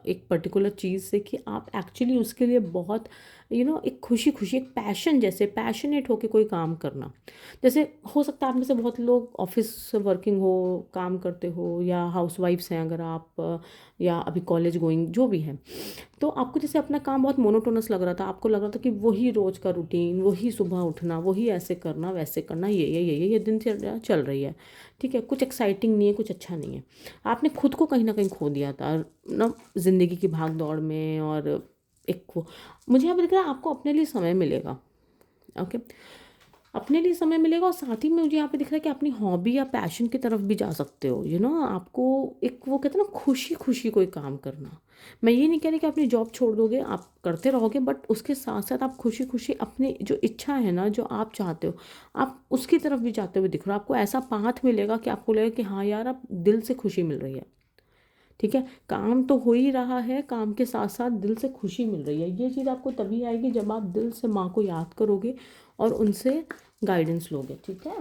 [SPEAKER 1] एक पर्टिकुलर चीज़ से कि आप एक्चुअली उसके लिए बहुत एक खुशी खुशी, एक पैशन, जैसे पैशनेट होके कोई काम करना। जैसे हो सकता है आप में से बहुत लोग ऑफिस वर्किंग हो, काम करते हो, या हाउस वाइफ्स हैं अगर आप, या अभी कॉलेज गोइंग जो भी है, तो आपको जैसे अपना काम बहुत मोनोटोनस लग रहा था, आपको लग रहा था कि वही रोज़ का रूटीन, वही सुबह उठना, वही ऐसे करना वैसे करना, ये दिन चल रही है। ठीक है, कुछ एक्साइटिंग नहीं है, कुछ अच्छा नहीं है, आपने खुद को कहीं ना कहीं खो दिया था ना ज़िंदगी की भाग दौड़ में। और एक वो मुझे यहाँ पर दिख रहा है आपको अपने लिए समय मिलेगा। ओके, अपने लिए समय मिलेगा और साथ ही में मुझे यहाँ पे दिख रहा है कि अपनी हॉबी या पैशन की तरफ भी जा सकते हो। आपको एक वो कहते हैं ना खुशी खुशी कोई काम करना। मैं ये नहीं कह रही कि अपनी जॉब छोड़ दोगे, आप करते रहोगे, बट उसके साथ साथ आप खुशी खुशी अपनी जो इच्छा है ना, जो आप चाहते हो, आप उसकी तरफ भी जाते हुए दिख रहे हो। आपको ऐसा पाथ मिलेगा कि आपको लगेगा कि हाँ यार आप दिल से खुशी मिल रही है। ठीक है, काम तो हो ही रहा है, काम के साथ साथ दिल से खुशी मिल रही है। ये चीज़ आपको तभी आएगी जब आप दिल से माँ को याद करोगे और उनसे गाइडेंस लोगे। ठीक है,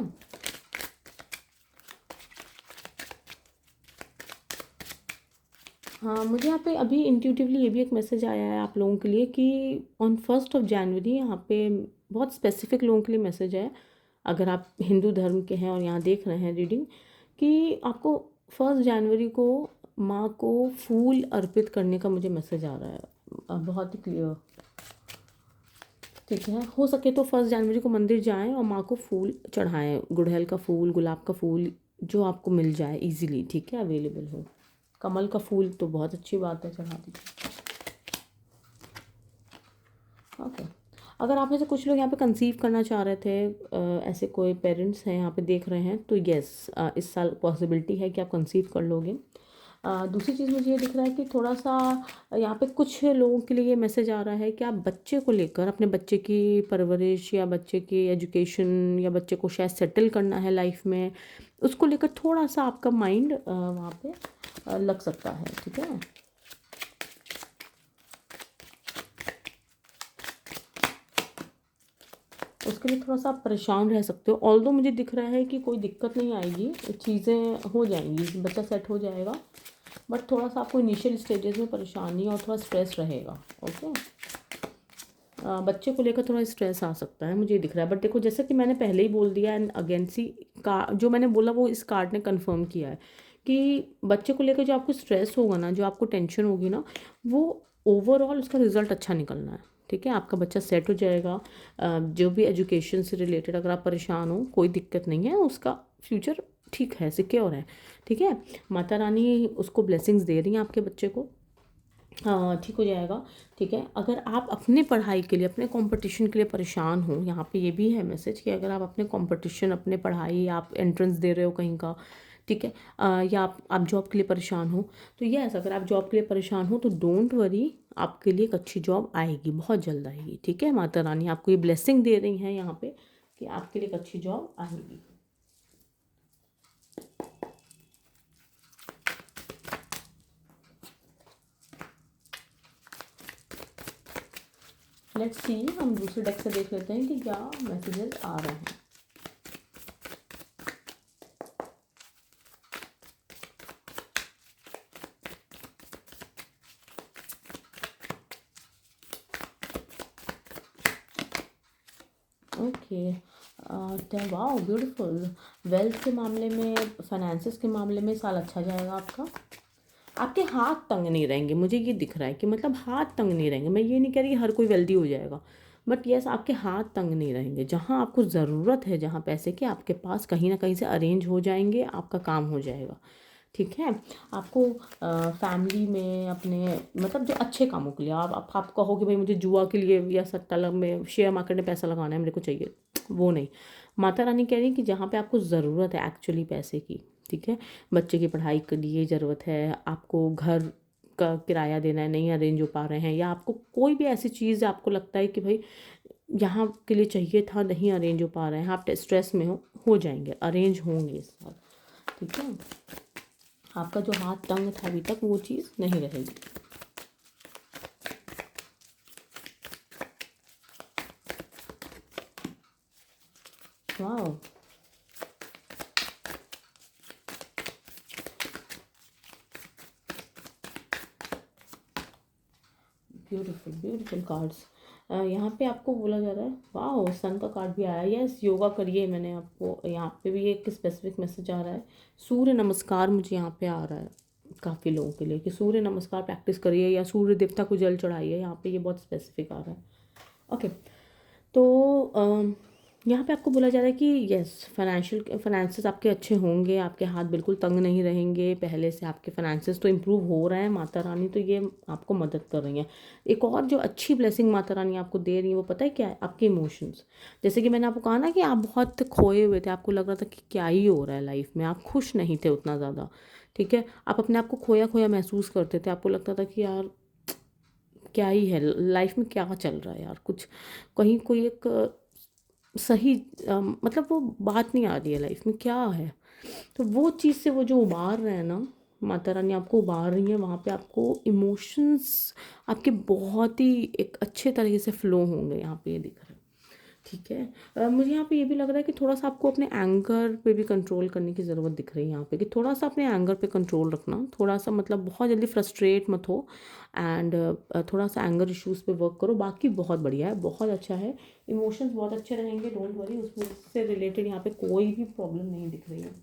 [SPEAKER 1] हाँ, मुझे यहाँ पे अभी इंट्यूटिवली ये भी एक मैसेज आया है आप लोगों के लिए कि ऑन 1 जनवरी यहाँ पे बहुत स्पेसिफिक लोगों के लिए मैसेज है। अगर आप हिंदू धर्म के हैं और यहाँ देख रहे हैं रीडिंग, कि आपको 1 जनवरी को माँ को फूल अर्पित करने का मुझे मैसेज आ रहा है, बहुत ही क्लियर। ठीक है, हो सके तो 1 जनवरी को मंदिर जाएं और माँ को फूल चढ़ाएं, गुड़हल का फूल, गुलाब का फूल, जो आपको मिल जाए इजीली, ठीक है, अवेलेबल हो। कमल का फूल तो बहुत अच्छी बात है, चढ़ा दीजिए। अगर आप में से कुछ लोग यहाँ पे कंसीव करना चाह रहे थे, ऐसे कोई पेरेंट्स हैं यहाँ पे देख रहे हैं, तो यस, इस साल पॉसिबिलिटी है कि आप कंसीव कर लोगे। दूसरी चीज़ मुझे ये दिख रहा है कि थोड़ा सा यहाँ पे कुछ लोगों के लिए ये मैसेज आ रहा है कि आप बच्चे को लेकर, अपने बच्चे की परवरिश या बच्चे की एजुकेशन या बच्चे को शायद सेटल करना है लाइफ में, उसको लेकर थोड़ा सा आपका माइंड वहाँ पे लग सकता है। ठीक है, उसके लिए थोड़ा सा आप परेशान रह सकते हो। ऑल्दो मुझे दिख रहा है कि कोई दिक्कत नहीं आएगी, चीज़ें हो जाएंगी, बच्चा सेट हो जाएगा, बट थोड़ा सा आपको इनिशियल स्टेजेस में परेशानी और थोड़ा स्ट्रेस रहेगा। ओके, बच्चे को लेकर थोड़ा स्ट्रेस आ सकता है, मुझे दिख रहा है। बट देखो, जैसे कि मैंने पहले ही बोल दिया, एंड अगेन सी का जो मैंने बोला वो इस कार्ड ने कंफर्म किया है कि बच्चे को लेकर जो आपको स्ट्रेस होगा ना, जो आपको टेंशन होगी ना, वो ओवरऑल उसका रिजल्ट अच्छा निकलना है। ठीक है, आपका बच्चा सेट हो जाएगा। जो भी एजुकेशन से रिलेटेड अगर आप परेशान हो, कोई दिक्कत नहीं है, उसका फ्यूचर ठीक है, सिक्योर है। ठीक है, माता रानी उसको ब्लेसिंग्स दे रही हैं आपके बच्चे को, ठीक हो जाएगा। ठीक है, अगर आप अपने पढ़ाई के लिए, अपने कंपटीशन के लिए परेशान हो, यहाँ पे ये भी है मैसेज कि अगर आप अपने कंपटीशन, अपने पढ़ाई, आप एंट्रेंस दे रहे हो कहीं का, ठीक है, या आप जॉब के लिए परेशान हो, तो यस, अगर आप जॉब के लिए परेशान हो तो डोंट वरी, आपके लिए एक अच्छी जॉब आएगी, बहुत जल्द आएगी। ठीक है, माता रानी आपको ये ब्लेसिंग दे रही हैं यहाँ पे कि आपके लिए एक अच्छी जॉब आएगी। लेट्स सी, हम दूसरे डेक से देख लेते हैं कि क्या मैसेजेस आ रहे हैं। Okay, wow, beautiful. वेल्थ के मामले में, फाइनेंसिस के मामले में साल अच्छा जाएगा आपका। आपके हाथ तंग नहीं रहेंगे, मुझे ये दिख रहा है कि मतलब हाथ तंग नहीं रहेंगे। मैं ये नहीं कह रही हर कोई वेल्दी हो जाएगा, बट यस, आपके हाथ तंग नहीं रहेंगे। जहाँ आपको ज़रूरत है, जहाँ पैसे के, आपके पास कहीं ना कहीं से अरेंज हो जाएंगे, आपका काम हो जाएगा। ठीक है, आपको फैमिली में अपने, मतलब जो अच्छे कामों के लिए, आप कहो कि भाई मुझे जुआ के लिए या सट्टा में, शेयर मार्केट में पैसा लगाना है, मेरे को चाहिए, वो नहीं। माता रानी कह रही है कि जहाँ पे आपको ज़रूरत है एक्चुअली पैसे की, ठीक है, बच्चे की पढ़ाई के लिए ज़रूरत है, आपको घर का किराया देना है, नहीं अरेंज हो पा रहे हैं, या आपको कोई भी ऐसी चीज़ आपको लगता है कि भाई यहाँ के लिए चाहिए था, नहीं अरेंज हो पा रहे हैं, आप स्ट्रेस में हो जाएंगे, अरेंज होंगे इस बार। ठीक है, आपका जो हाथ तंग था अभी तक, वो चीज़ नहीं रहेगी। वाह, ब्यूटीफुल ब्यूटीफुल कार्ड्स। यहाँ पे आपको बोला जा रहा है, वाह, सन का कार्ड भी आया। यस, योगा करिए, मैंने आपको यहाँ पे भी एक स्पेसिफिक मैसेज आ रहा है। सूर्य नमस्कार मुझे यहाँ पे आ रहा है काफ़ी लोगों के लिए कि सूर्य नमस्कार प्रैक्टिस करिए या सूर्य देवता को जल चढ़ाइए, यहाँ पे ये बहुत स्पेसिफिक आ रहा है। ओके, तो यहाँ पे आपको बोला जा रहा है कि यस, फाइनेंसेस आपके अच्छे होंगे, आपके हाथ बिल्कुल तंग नहीं रहेंगे, पहले से आपके फाइनेंसेस तो इम्प्रूव हो रहे हैं। माता रानी तो ये आपको मदद कर रही हैं। एक और जो अच्छी ब्लेसिंग माता रानी आपको दे रही है, वो पता है क्या है? आपके इमोशंस। जैसे कि मैंने आपको कहा ना कि आप बहुत खोए हुए थे, आपको लग रहा था कि क्या ही हो रहा है लाइफ में, आप खुश नहीं थे उतना ज़्यादा। ठीक है, आप अपने आप को खोया खोया महसूस करते थे, आपको लगता था कि यार क्या ही है लाइफ में, क्या चल रहा है यार, कुछ कहीं कोई एक सही मतलब वो बात नहीं आ रही है लाइफ में, क्या है। तो वो चीज़ से वो जो उबार रहे हैं ना, माता रानी आपको उबार रही है, वहाँ पे आपको इमोशंस आपके बहुत ही एक अच्छे तरीके से फ्लो होंगे, यहाँ पे ये दिख रहा है। ठीक है, मुझे यहाँ पे ये भी लग रहा है कि थोड़ा सा आपको अपने एंगर पे भी कंट्रोल करने की ज़रूरत दिख रही है यहाँ पे, कि थोड़ा सा अपने एंगर पे कंट्रोल रखना, थोड़ा सा मतलब बहुत जल्दी फ्रस्ट्रेट मत हो, एंड थोड़ा सा एंगर इश्यूज़ पे वर्क करो। बाकी बहुत बढ़िया है, बहुत अच्छा है, इमोशंस बहुत अच्छे रहेंगे, डोंट वरी, उससे रिलेटेड यहाँ पे कोई भी प्रॉब्लम नहीं दिख रही है।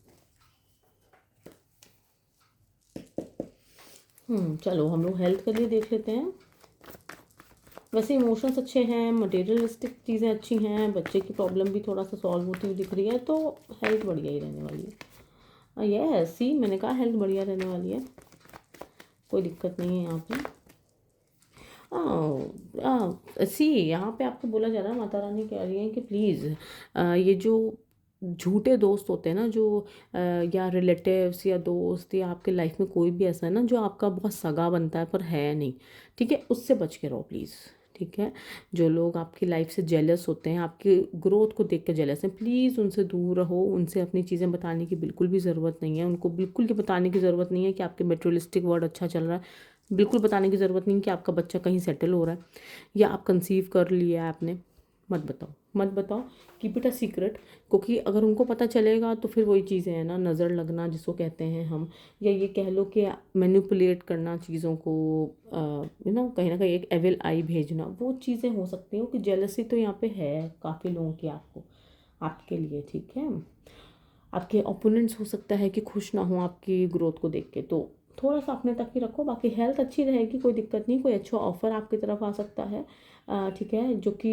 [SPEAKER 1] चलो हम लोग हेल्थ के लिए देख लेते हैं। वैसे इमोशंस अच्छे हैं, मटेरियलिस्टिक चीज़ें अच्छी हैं, बच्चे की प्रॉब्लम भी थोड़ा सा सॉल्व होती हुई दिख रही है, तो हेल्थ बढ़िया ही रहने वाली है। ये सी, मैंने कहा हेल्थ बढ़िया रहने वाली है, कोई दिक्कत नहीं है यहाँ पे। सी यहाँ पे आपको बोला जा रहा है, माता रानी कह रही है कि प्लीज़ ये जो झूठे दोस्त होते हैं ना, जो या रिलेटिव्स या दोस्त या आपके लाइफ में कोई भी ऐसा है ना जो आपका बहुत सगा बनता है पर है नहीं, ठीक है, उससे बच के रहो प्लीज़। ठीक है, जो लोग आपकी लाइफ से जेलस होते हैं, आपकी ग्रोथ को देख कर जेलस हैं, प्लीज़ उनसे दूर रहो। उनसे अपनी चीज़ें बताने की बिल्कुल भी ज़रूरत नहीं है। उनको बिल्कुल ये बताने की ज़रूरत नहीं है कि आपके मटेरियलिस्टिक वर्ल्ड अच्छा चल रहा है। बिल्कुल बताने की ज़रूरत नहीं कि आपका बच्चा कहीं सेटल हो रहा है या आप कंसीव कर लिया है आपने। मत बताओ, मत बताओ, कीप इट अ सीक्रेट। क्योंकि अगर उनको पता चलेगा तो फिर वही चीज़ें हैं ना, नज़र लगना जिसको कहते हैं हम, या ये कह लो कि मैनिपुलेट करना चीज़ों को, कहीं ना कहीं एक एविल आई भेजना, वो चीज़ें हो सकती हैं। कि जेलसी तो यहाँ पे है काफ़ी लोगों की आपको, आपके लिए। ठीक है, आपके ओपोनेंट्स हो सकता है कि खुश ना हो आपकी ग्रोथ को देख के, तो थोड़ा सा अपने तक ही रखो। बाकी हेल्थ अच्छी रहेगी, कोई दिक्कत नहीं, कोई अच्छा ऑफ़र आपकी तरफ आ सकता है। ठीक है, जो कि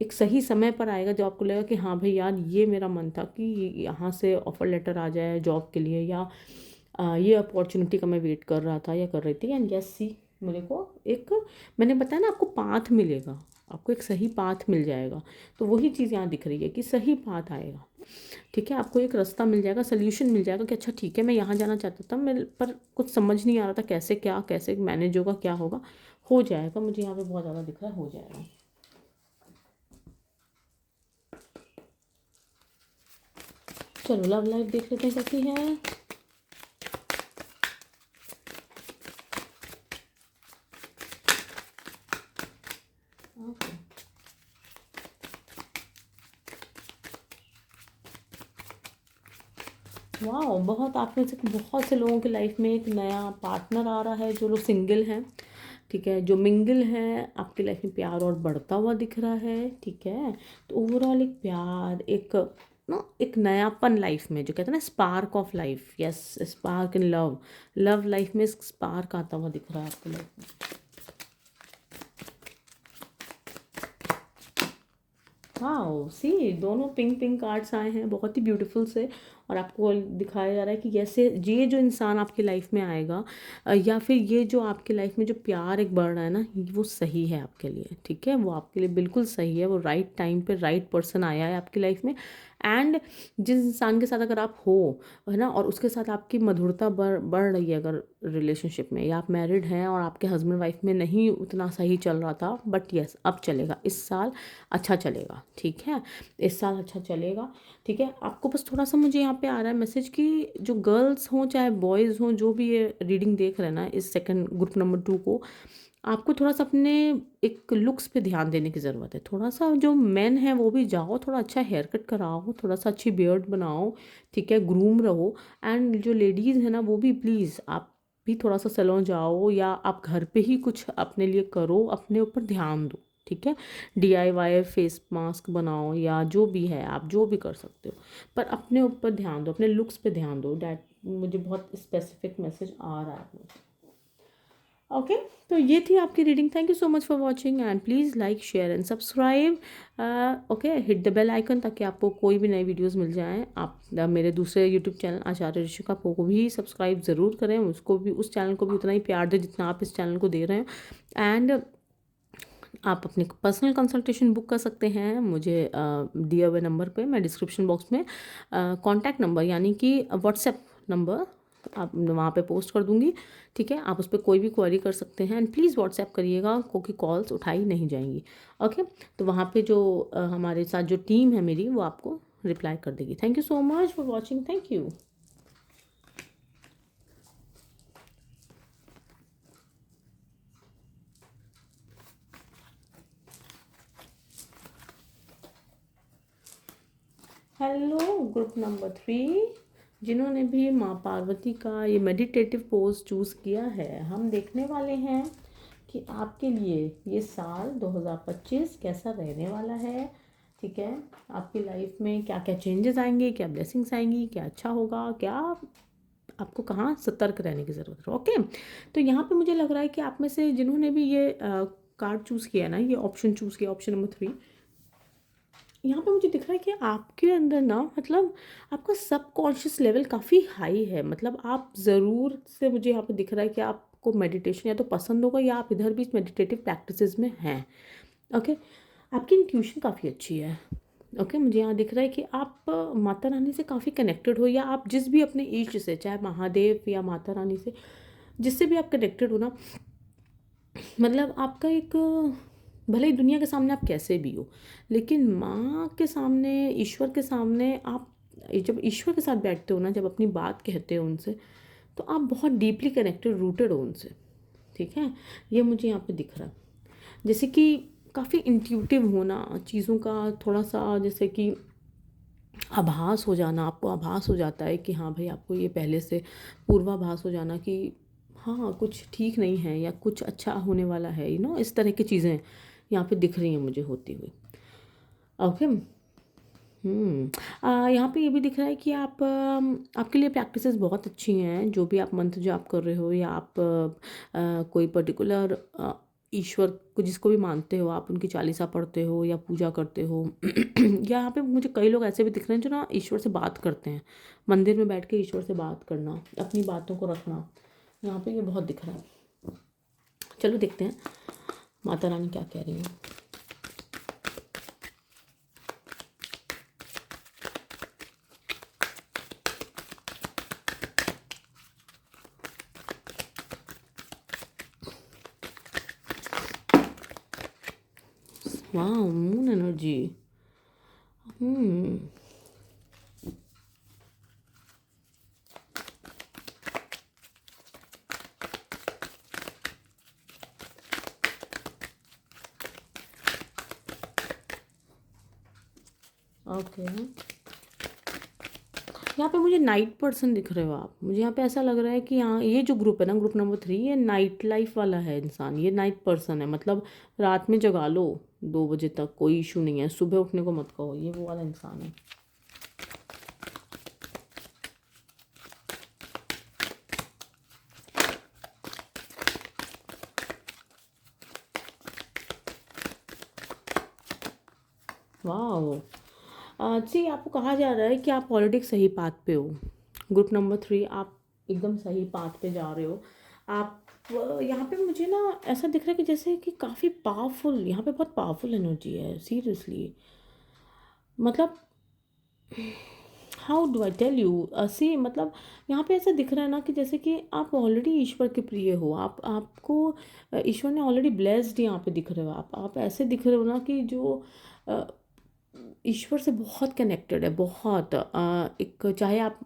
[SPEAKER 1] एक सही समय पर आएगा, जब आपको लगेगा कि हाँ भाई यार, ये मेरा मन था कि यहाँ से ऑफ़र लेटर आ जाए जॉब के लिए, या ये अपॉर्चुनिटी का मैं वेट कर रहा था या कर रही थी। एंड यस सी, मेरे को एक, मैंने बताया ना आपको पाथ मिलेगा, आपको एक सही पाथ मिल जाएगा। तो वही चीज़ यहाँ दिख रही है कि सही पाथ आएगा। ठीक है, आपको एक रास्ता मिल जाएगा, सोल्यूशन मिल जाएगा कि अच्छा ठीक है, मैं यहाँ जाना चाहता था, मैं पर कुछ समझ नहीं आ रहा था कैसे, क्या कैसे मैनेज होगा, क्या होगा, हो जाएगा। मुझे यहाँ पे बहुत ज़्यादा दिख रहा है, हो जाएगा। चलो लव लाइफ देख लेते हैं कैसी है। वाह, बहुत आप में से बहुत से लोगों की लाइफ में एक नया पार्टनर आ रहा है। जो लोग सिंगल हैं, ठीक है, जो मिंगल हैं, आपकी लाइफ में प्यार और बढ़ता हुआ दिख रहा है। ठीक है, तो ओवरऑल एक प्यार, एक ना एक नयापन लाइफ में, जो कहते हैं ना spark of life, yes, spark in love, love life में स्पार्क आता हुआ दिख रहा है आपकी लाइफ में। हाँ सी, दोनों पिंक पिंक कार्ड्स आए हैं, बहुत ही ब्यूटीफुल से। और आपको दिखाया जा रहा है कि जैसे ये जो इंसान आपकी लाइफ में आएगा, या फिर ये जो आपकी लाइफ में जो प्यार एक बढ़ रहा है ना, वो सही है आपके लिए। ठीक है, वो आपके लिए बिल्कुल सही है, वो राइट टाइम पे राइट पर्सन आया है आपकी लाइफ में। एंड जिस इंसान के साथ अगर आप हो, है ना, और उसके साथ आपकी मधुरता बढ़ रही है, अगर रिलेशनशिप में, या आप मैरिड हैं और आपके हस्बैंड वाइफ में नहीं उतना सही चल रहा था, बट यस अब चलेगा, इस साल अच्छा चलेगा। ठीक है, इस साल अच्छा चलेगा। ठीक है, आपको बस थोड़ा सा, मुझे यहाँ पे आ रहा है मैसेज कि जो गर्ल्स हों चाहे बॉयज़ हों, जो भी ये रीडिंग देख रहे हैं ना, इस सेकंड ग्रुप नंबर 2 को, आपको थोड़ा सा अपने एक लुक्स पे ध्यान देने की ज़रूरत है। थोड़ा सा जो मेन है वो भी जाओ, थोड़ा अच्छा हेयर कट कराओ, थोड़ा सा अच्छी बियर्ड बनाओ। ठीक है, ग्रूम रहो। एंड जो लेडीज़ है ना, वो भी प्लीज़ आप भी थोड़ा सा सैलून जाओ, या आप घर पे ही कुछ अपने लिए करो, अपने ऊपर ध्यान दो। ठीक है, DIY फेस मास्क बनाओ, या जो भी है आप जो भी कर सकते हो, पर अपने ऊपर ध्यान दो, अपने लुक्स पे ध्यान दो। डैट मुझे बहुत स्पेसिफिक मैसेज आ रहा है। ओके, तो ये थी आपकी reading. Thank you so much for watching, and please like share and subscribe. Okay, hit the bell icon, ताकि आपको कोई भी नई वीडियोस मिल जाएं। आप मेरे दूसरे यूट्यूब चैनल आचार्य ऋषिका को भी सब्सक्राइब ज़रूर करें, उसको भी, उस चैनल को भी उतना ही प्यार दें जितना आप इस चैनल को दे रहे हैं। एंड आप अपने पर्सनल कंसल्टेशन बुक कर सकते हैं मुझे दिए हुए नंबर पे। मैं डिस्क्रिप्शन बॉक्स में कॉन्टैक्ट नंबर, यानी कि व्हाट्सएप नंबर, आप वहाँ पे पोस्ट कर दूँगी। ठीक है, आप उस पर कोई भी क्वेरी कर सकते हैं, एंड प्लीज़ व्हाट्सएप करिएगा, क्योंकि कॉल्स उठाई नहीं जाएंगी। ओके, तो वहाँ पे जो हमारे साथ जो टीम है मेरी, वो आपको रिप्लाई कर देगी। Thank you so much for watching, thank you. Hello group number 3, जिन्होंने भी माँ पार्वती का ये मेडिटेटिव पोज चूज़ किया है, हम देखने वाले हैं कि आपके लिए ये साल 2025 कैसा रहने वाला है। ठीक है, आपकी लाइफ में क्या क्या चेंजेस आएंगे, क्या ब्लेसिंग्स आएंगी, क्या अच्छा होगा, क्या आपको कहाँ सतर्क रहने की ज़रूरत है। ओके, तो यहाँ पे मुझे लग रहा है कि आप में से जिन्होंने भी ये कार्ड चूज़ किया ना, ये ऑप्शन चूज़ किया, ऑप्शन नंबर 3, यहाँ पे मुझे दिख रहा है कि आपके अंदर ना, मतलब आपका सबकॉन्शियस लेवल काफ़ी हाई है। मतलब आप ज़रूर से, मुझे यहाँ पे दिख रहा है कि आप आपको मेडिटेशन या तो पसंद होगा या आप इधर भी मेडिटेटिव प्रैक्टिसेस में हैं। ओके, आपकी इंट्यूशन काफ़ी अच्छी है। ओके, मुझे यहाँ दिख रहा है कि आप माता रानी से काफ़ी कनेक्टेड हो, या आप जिस भी अपने इष्ट से, चाहे महादेव या माता रानी से, जिससे भी आप कनेक्टेड हो ना, मतलब आपका एक, भले ही दुनिया के सामने आप कैसे भी हो, लेकिन माँ के सामने, ईश्वर के सामने आप जब ईश्वर के साथ बैठते हो ना, जब अपनी बात कहते हो उनसे, तो आप बहुत डीपली कनेक्टेड, रूटेड हो उनसे। ठीक है, ये मुझे यहाँ पे दिख रहा है। जैसे कि काफ़ी इंट्यूटिव होना चीज़ों का, थोड़ा सा जैसे कि आभास हो जाना, आपको आभास हो जाता है कि हाँ भाई, आपको ये पहले से पूर्वाभास हो जाना कि हाँ कुछ ठीक नहीं है या कुछ अच्छा होने वाला है, इस तरह की चीज़ें यहाँ पे दिख रही हैं मुझे होती हुई। ओके। यहाँ पे ये भी दिख रहा है कि आपके लिए प्रैक्टिसेस बहुत अच्छी हैं, जो भी आप मंत्र जाप कर रहे हो, या आप कोई पर्टिकुलर ईश्वर को जिसको भी मानते हो, आप उनकी चालीसा पढ़ते हो या पूजा करते हो या यहाँ पे मुझे कई लोग ऐसे भी दिख रहे हैं जो ना ईश्वर से बात करते हैं, मंदिर में बैठ के ईश्वर से बात करना, अपनी बातों को रखना, यहाँ पे ये बहुत दिख रहा है। चलो देखते हैं माता रानी क्या कह रही हैं। वाह, मून एनर्जी। हम्म ओके, यहाँ पे मुझे नाइट पर्सन दिख रहे हो आप। मुझे यहाँ पे ऐसा लग रहा है कि यहाँ ये जो ग्रुप है ना, ग्रुप नंबर 3, ये नाइट लाइफ वाला है इंसान, ये नाइट पर्सन है। मतलब रात में जगा लो 2 बजे तक, कोई इशू नहीं है, सुबह उठने को मत कहो, ये वो वाला इंसान है। वाह, जी, आपको कहा जा रहा है कि आप ऑलरेडी सही पाथ पे हो। ग्रुप नंबर 3, आप एकदम सही पाथ पे जा रहे हो। आप यहाँ पे मुझे ना ऐसा दिख रहा है कि जैसे कि काफ़ी पावरफुल, यहाँ पे बहुत पावरफुल एनर्जी है सीरियसली। मतलब how do I tell you, see, मतलब यहाँ पे ऐसा दिख रहा है ना कि जैसे कि आप ऑलरेडी ईश्वर के प्रिय हो, आपको ईश्वर ने ऑलरेडी ब्लेस्ड यहाँ पे दिख रहे हो। आप ऐसे दिख रहे हो ना कि जो अ, ईश्वर से बहुत कनेक्टेड है, बहुत एक, चाहे आप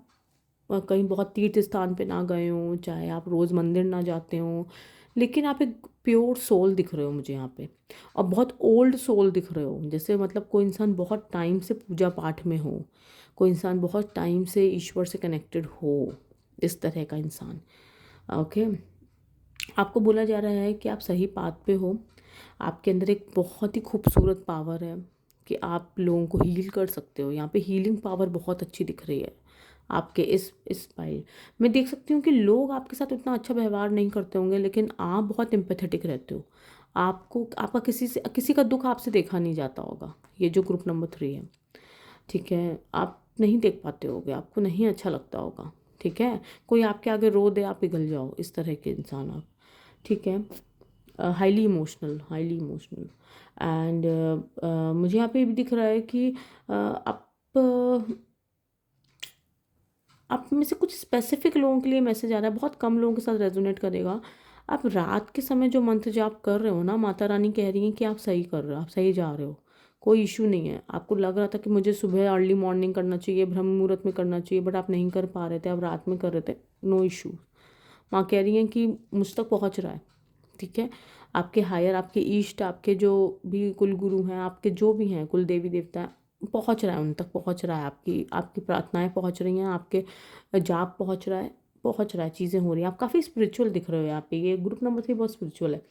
[SPEAKER 1] कहीं बहुत तीर्थ स्थान पे ना गए हो, चाहे आप रोज़ मंदिर ना जाते हो, लेकिन आप एक प्योर सोल दिख रहे हो मुझे यहाँ पे, और बहुत ओल्ड सोल दिख रहे हो। जैसे मतलब कोई इंसान बहुत टाइम से पूजा पाठ में हो, कोई इंसान बहुत टाइम से ईश्वर से कनेक्टेड हो, इस तरह का इंसान। ओके, आपको बोला जा रहा है कि आप सही पाथ पे हो। आपके अंदर एक बहुत ही खूबसूरत पावर है कि आप लोगों को हील कर सकते हो। यहाँ पे हीलिंग पावर बहुत अच्छी दिख रही है आपके इस फाइल मैं देख सकती हूँ कि लोग आपके साथ उतना अच्छा व्यवहार नहीं करते होंगे, लेकिन आप बहुत एम्पैथेटिक रहते हो। आपको आपका किसी का दुख आपसे देखा नहीं जाता होगा, ये जो ग्रुप नंबर 3 है। ठीक है, आप नहीं देख पाते होगे, आपको नहीं अच्छा लगता होगा। ठीक है, कोई आपके आगे रो दे, आप पिघल जाओ, इस तरह के इंसान आप। ठीक है, highly emotional, highly emotional. And मुझे यहाँ पे भी दिख रहा है कि आप में से कुछ स्पेसिफिक लोगों के लिए मैसेज आ रहा है, बहुत कम लोगों के साथ रेजोनेट करेगा। आप रात के समय जो मंत्र जाप कर रहे हो ना, माता रानी कह रही हैं कि आप सही कर रहे हो, आप सही जा रहे हो, कोई इशू नहीं है। आपको लग रहा था कि मुझे सुबह अर्ली मॉर्निंग करना चाहिए, ब्रह्म मुहूर्त में करना चाहिए, बट आप नहीं कर पा रहे थे, आप रात में कर रहे थे, नो इशू। माँ कह रही हैं कि मुझ तक पहुँच रहा है। ठीक है, आपके हायर, आपके इष्ट, आपके जो भी कुल गुरु हैं, आपके जो भी हैं कुल देवी देवता हैं, पहुंच रहा है, उन तक पहुंच रहा है, आपकी आपकी प्रार्थनाएं पहुंच रही हैं, आपके जाप पहुंच रहा है, चीज़ें हो रही हैं। आप काफ़ी स्पिरिचुअल दिख रहे हो यहाँ पे, ये ग्रुप नंबर 3 बहुत स्पिरिचुअल है।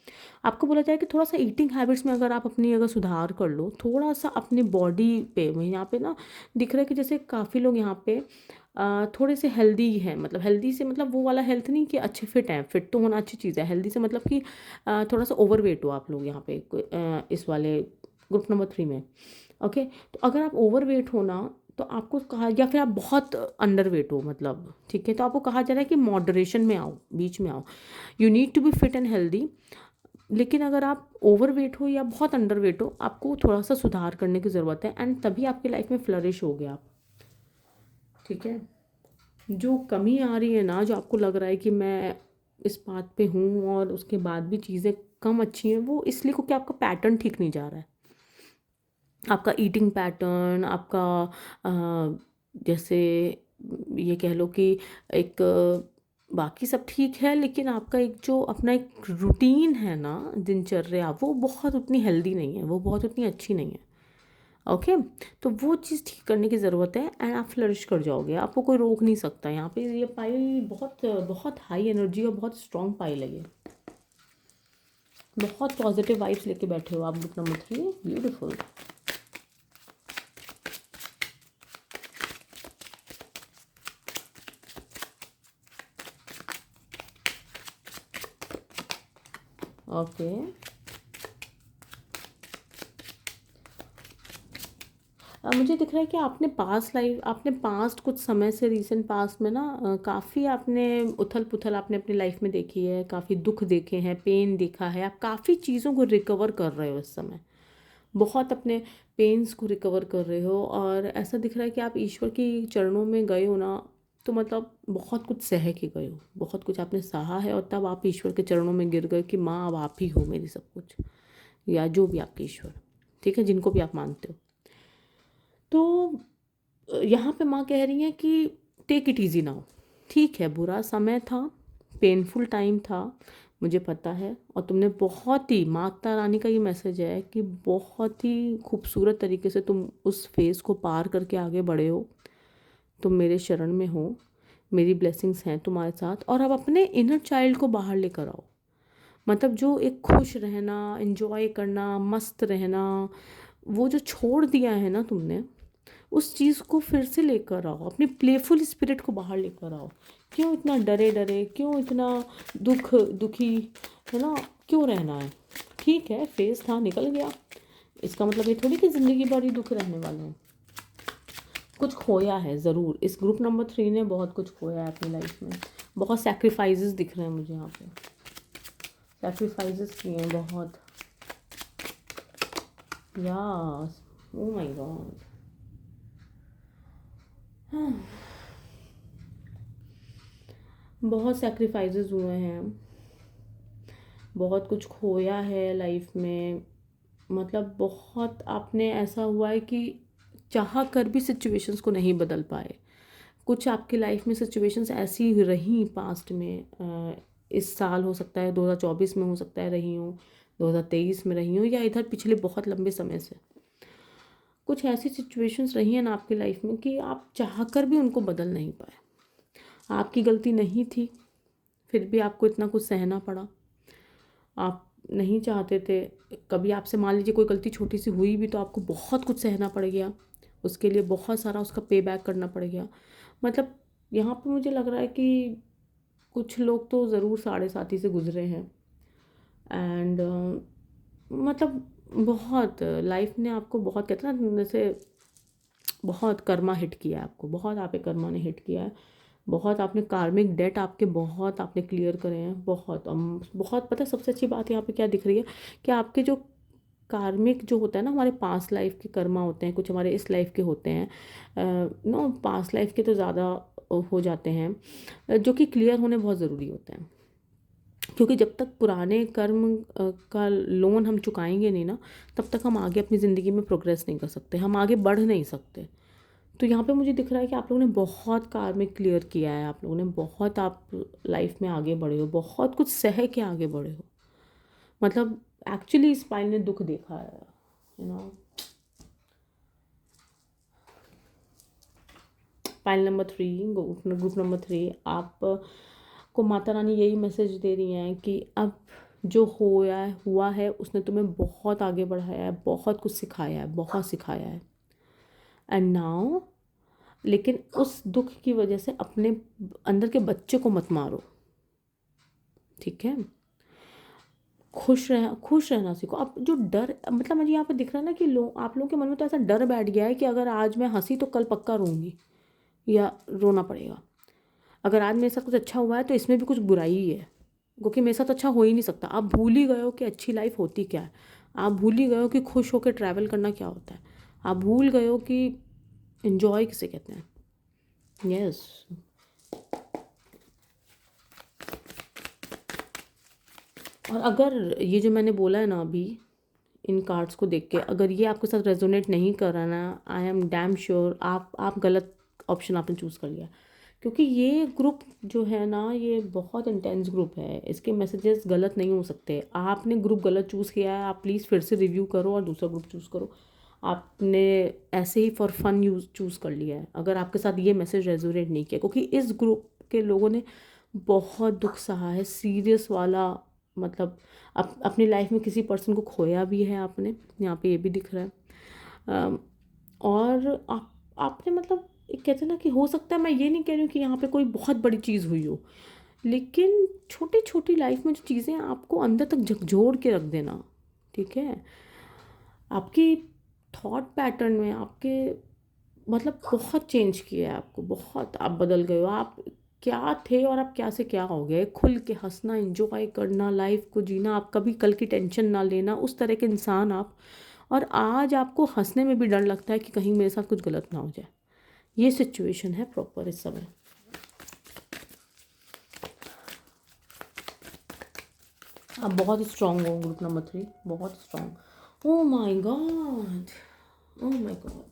[SPEAKER 1] आपको बोला जाए कि थोड़ा सा ईटिंग हैबिट्स में अगर आप अपनी अगर सुधार कर लो, थोड़ा सा अपनी बॉडी पे, मैं यहाँ पे ना दिख रहा है कि जैसे काफ़ी लोग यहाँ पे थोड़े से हेल्दी हैं। मतलब हेल्दी से मतलब वो वाला हेल्थ नहीं कि अच्छे फिट हैं, फिट तो होना अच्छी चीज़ है, हेल्दी से मतलब कि थोड़ा सा ओवरवेट हो आप लोग यहाँ पे इस वाले ग्रुप नंबर 3 में। ओके, तो अगर आप ओवरवेट हो ना, तो आपको कहा, या फिर आप बहुत अंडरवेट हो मतलब, ठीक है, तो आपको कहा जा रहा है कि मॉडरेशन में आओ, बीच में आओ। You need to be fit and healthy. लेकिन अगर आप ओवरवेट हो या बहुत अंडरवेट हो, आपको थोड़ा सा सुधार करने की ज़रूरत है, एंड तभी आपकी लाइफ में फ्लरिश हो गया आप, ठीक है। जो कमी आ रही है ना, जो आपको लग रहा है कि मैं इस बात पे हूँ और उसके बाद भी चीज़ें कम अच्छी हैं, वो इसलिए क्योंकि आपका पैटर्न ठीक नहीं जा रहा है। आपका ईटिंग पैटर्न, आपका अ, जैसे ये कह लो कि एक बाकी सब ठीक है, लेकिन आपका एक जो अपना एक रूटीन है ना, दिनचर्या, वो बहुत उतनी हेल्दी नहीं है, वो बहुत उतनी अच्छी नहीं है। ओके, तो वो चीज़ ठीक करने की ज़रूरत है, एंड आप फ्लरिश कर जाओगे, आपको कोई रोक नहीं सकता। यहाँ पे ये पाइल बहुत बहुत हाई एनर्जी और बहुत स्ट्रॉन्ग पाइल है ये। बहुत पॉजिटिव वाइब्स लेके बैठे हो आप, बुक नंबर 3, ब्यूटीफुल। ओके, मुझे दिख रहा है कि आपने पास्ट कुछ समय से, रीसेंट पास्ट में ना, काफ़ी आपने उथल पुथल आपने अपनी लाइफ में देखी है, काफ़ी दुख देखे हैं, पेन देखा है, आप काफ़ी चीज़ों को रिकवर कर रहे हो इस समय, बहुत अपने पेन्स को रिकवर कर रहे हो, और ऐसा दिख रहा है कि आप ईश्वर की चरणों में गए हो ना, तो मतलब बहुत कुछ सह के गए हो, बहुत कुछ आपने सहा है, और तब आप ईश्वर के चरणों में गिर गए कि माँ अब आप ही हो मेरी सब कुछ, या जो भी आपके ईश्वर, ठीक है, जिनको भी आप मानते हो। तो यहाँ पे माँ कह रही हैं कि टेक इट इज़ी नाउ, ठीक है, बुरा समय था, पेनफुल टाइम था, मुझे पता है, और तुमने बहुत ही, माता रानी का ये मैसेज है कि बहुत ही खूबसूरत तरीके से तुम उस फेज़ को पार करके आगे बढ़े हो, तुम मेरे शरण में हो, मेरी ब्लेसिंग्स हैं तुम्हारे साथ, और अब अपने इनर चाइल्ड को बाहर लेकर आओ। मतलब जो एक खुश रहना, एंजॉय करना, मस्त रहना, वो जो छोड़ दिया है ना तुमने, उस चीज़ को फिर से लेकर आओ, अपनी प्लेफुल स्पिरिट को बाहर लेकर आओ। क्यों इतना डरे डरे, क्यों इतना दुखी, है ना, क्यों रहना है? ठीक है, फेज़ था, निकल गया, इसका मतलब ये थोड़ी कि ज़िंदगी भर ही दुख रहने वाले हैं। कुछ खोया है ज़रूर, इस ग्रुप नंबर 3 ने बहुत कुछ खोया है अपनी लाइफ में, बहुत सैक्रिफाइसेस दिख रहे हैं मुझे यहाँ पे, सैक्रिफाइसेस किए हैं बहुत, यास, ओ माय गॉड। बहुत सैक्रिफाइसेस हुए हैं, बहुत कुछ खोया है लाइफ में, मतलब बहुत आपने, ऐसा हुआ है कि चाह कर भी सिचुएशंस को नहीं बदल पाए। कुछ आपकी लाइफ में सिचुएशंस ऐसी रही पास्ट में, इस साल हो सकता है, 2024 में हो सकता है रही हूँ, 2023 में रही हूँ, या इधर पिछले बहुत लंबे समय से कुछ ऐसी सिचुएशंस रही हैं ना आपकी लाइफ में कि आप चाह कर भी उनको बदल नहीं पाए। आपकी गलती नहीं थी, फिर भी आपको इतना कुछ सहना पड़ा। आप नहीं चाहते थे, कभी आपसे मान लीजिए कोई गलती छोटी सी हुई भी तो आपको बहुत कुछ सहना पड़ गया, उसके लिए बहुत सारा उसका पे बैक करना पड़ गया। मतलब यहाँ पे मुझे लग रहा है कि कुछ लोग तो ज़रूर साढ़े साथी से गुजरे हैं, एंड मतलब बहुत लाइफ ने आपको बहुत, कहते हैं ना जैसे, बहुत कर्मा हिट किया है आपको, बहुत आप पे कर्मा ने हिट किया है, बहुत आपने कार्मिक डेट आपके बहुत आपने क्लियर करे हैं, बहुत बहुत। पता है सबसे अच्छी बात यहाँ पे क्या दिख रही है, कि आपके जो कार्मिक जो होता है ना, हमारे पास्ट लाइफ के कर्मा होते हैं, कुछ हमारे इस लाइफ के होते हैं, नो पास्ट लाइफ के तो ज़्यादा हो जाते हैं, जो कि क्लियर होने बहुत ज़रूरी होते हैं, क्योंकि जब तक पुराने कर्म का लोन हम चुकाएंगे नहीं ना, तब तक हम आगे अपनी ज़िंदगी में प्रोग्रेस नहीं कर सकते, हम आगे बढ़ नहीं सकते। तो यहाँ पे मुझे दिख रहा है कि आप लोगों ने बहुत कार्मिक क्लियर किया है, आप लोगों ने बहुत, आप लाइफ में आगे बढ़े हो, बहुत कुछ सह के आगे बढ़े हो, मतलब एक्चुअली इस पाइल ने दुख देखा है, you know. Pile number 3, group number 3, आप को माता रानी यही मैसेज दे रही हैं कि अब जो हुआ है उसने तुम्हें बहुत आगे बढ़ाया है, बहुत कुछ सिखाया है, बहुत सिखाया है, एंड नाउ, लेकिन उस दुख की वजह से अपने अंदर के बच्चे को मत मारो, ठीक है। खुश रहना सीखो। आप जो डर, मतलब मुझे यहाँ पे दिख रहा है ना कि आप लोगों के मन में तो ऐसा डर बैठ गया है कि अगर आज मैं हंसी तो कल पक्का रोऊंगी या रोना पड़ेगा। अगर आज मेरे साथ कुछ अच्छा हुआ है तो इसमें भी कुछ बुराई ही है, क्योंकि मेरे साथ अच्छा हो ही नहीं सकता। आप भूल ही गए हो कि अच्छी लाइफ होती क्या है। आप भूल ही गए हो कि खुश होकर ट्रैवल करना क्या होता है। आप भूल गए हो कि इन्जॉय किसे कहते हैं। यस। और अगर ये जो मैंने बोला है ना अभी, इन कार्ड्स को देख के अगर ये आपके साथ रेजोनेट नहीं कर रहा ना, आई एम डैम श्योर आप गलत ऑप्शन आपने चूज़ कर लिया। क्योंकि ये ग्रुप जो है ना, ये बहुत इंटेंस ग्रुप है, इसके मैसेजेस गलत नहीं हो सकते। आपने ग्रुप गलत चूज़ किया है, आप प्लीज़ फिर से रिव्यू करो और दूसरा ग्रुप चूज़ करो। आपने ऐसे ही फॉर फन चूज़ कर लिया है अगर आपके साथ ये मैसेज रेजोनेट नहीं किया, क्योंकि इस ग्रुप के लोगों ने बहुत दुख सहा है, सीरियस वाला। मतलब अपनी लाइफ में किसी पर्सन को खोया भी है आपने, यहाँ पे ये भी दिख रहा है। और आपने मतलब एक कहते हैं ना कि हो सकता है, मैं ये नहीं कह रही हूँ कि यहाँ पे कोई बहुत बड़ी चीज़ हुई हो, लेकिन छोटी छोटी लाइफ में जो चीज़ें आपको अंदर तक झकझोर के रख देना, ठीक है, आपकी थॉट पैटर्न में आपके मतलब बहुत चेंज किया है आपको, बहुत आप बदल गए हो। आप क्या थे और आप क्या से क्या हो गए। खुल के हंसना, एंजॉय करना, लाइफ को जीना, आप कभी कल की टेंशन ना लेना, उस तरह के इंसान आप। और आज आपको हंसने में भी डर लगता है कि कहीं मेरे साथ कुछ गलत ना हो जाए। ये सिचुएशन है प्रॉपर इस समय। आप बहुत स्ट्रांग हो ग्रुप नंबर 3, बहुत strong. Oh my God, oh my God,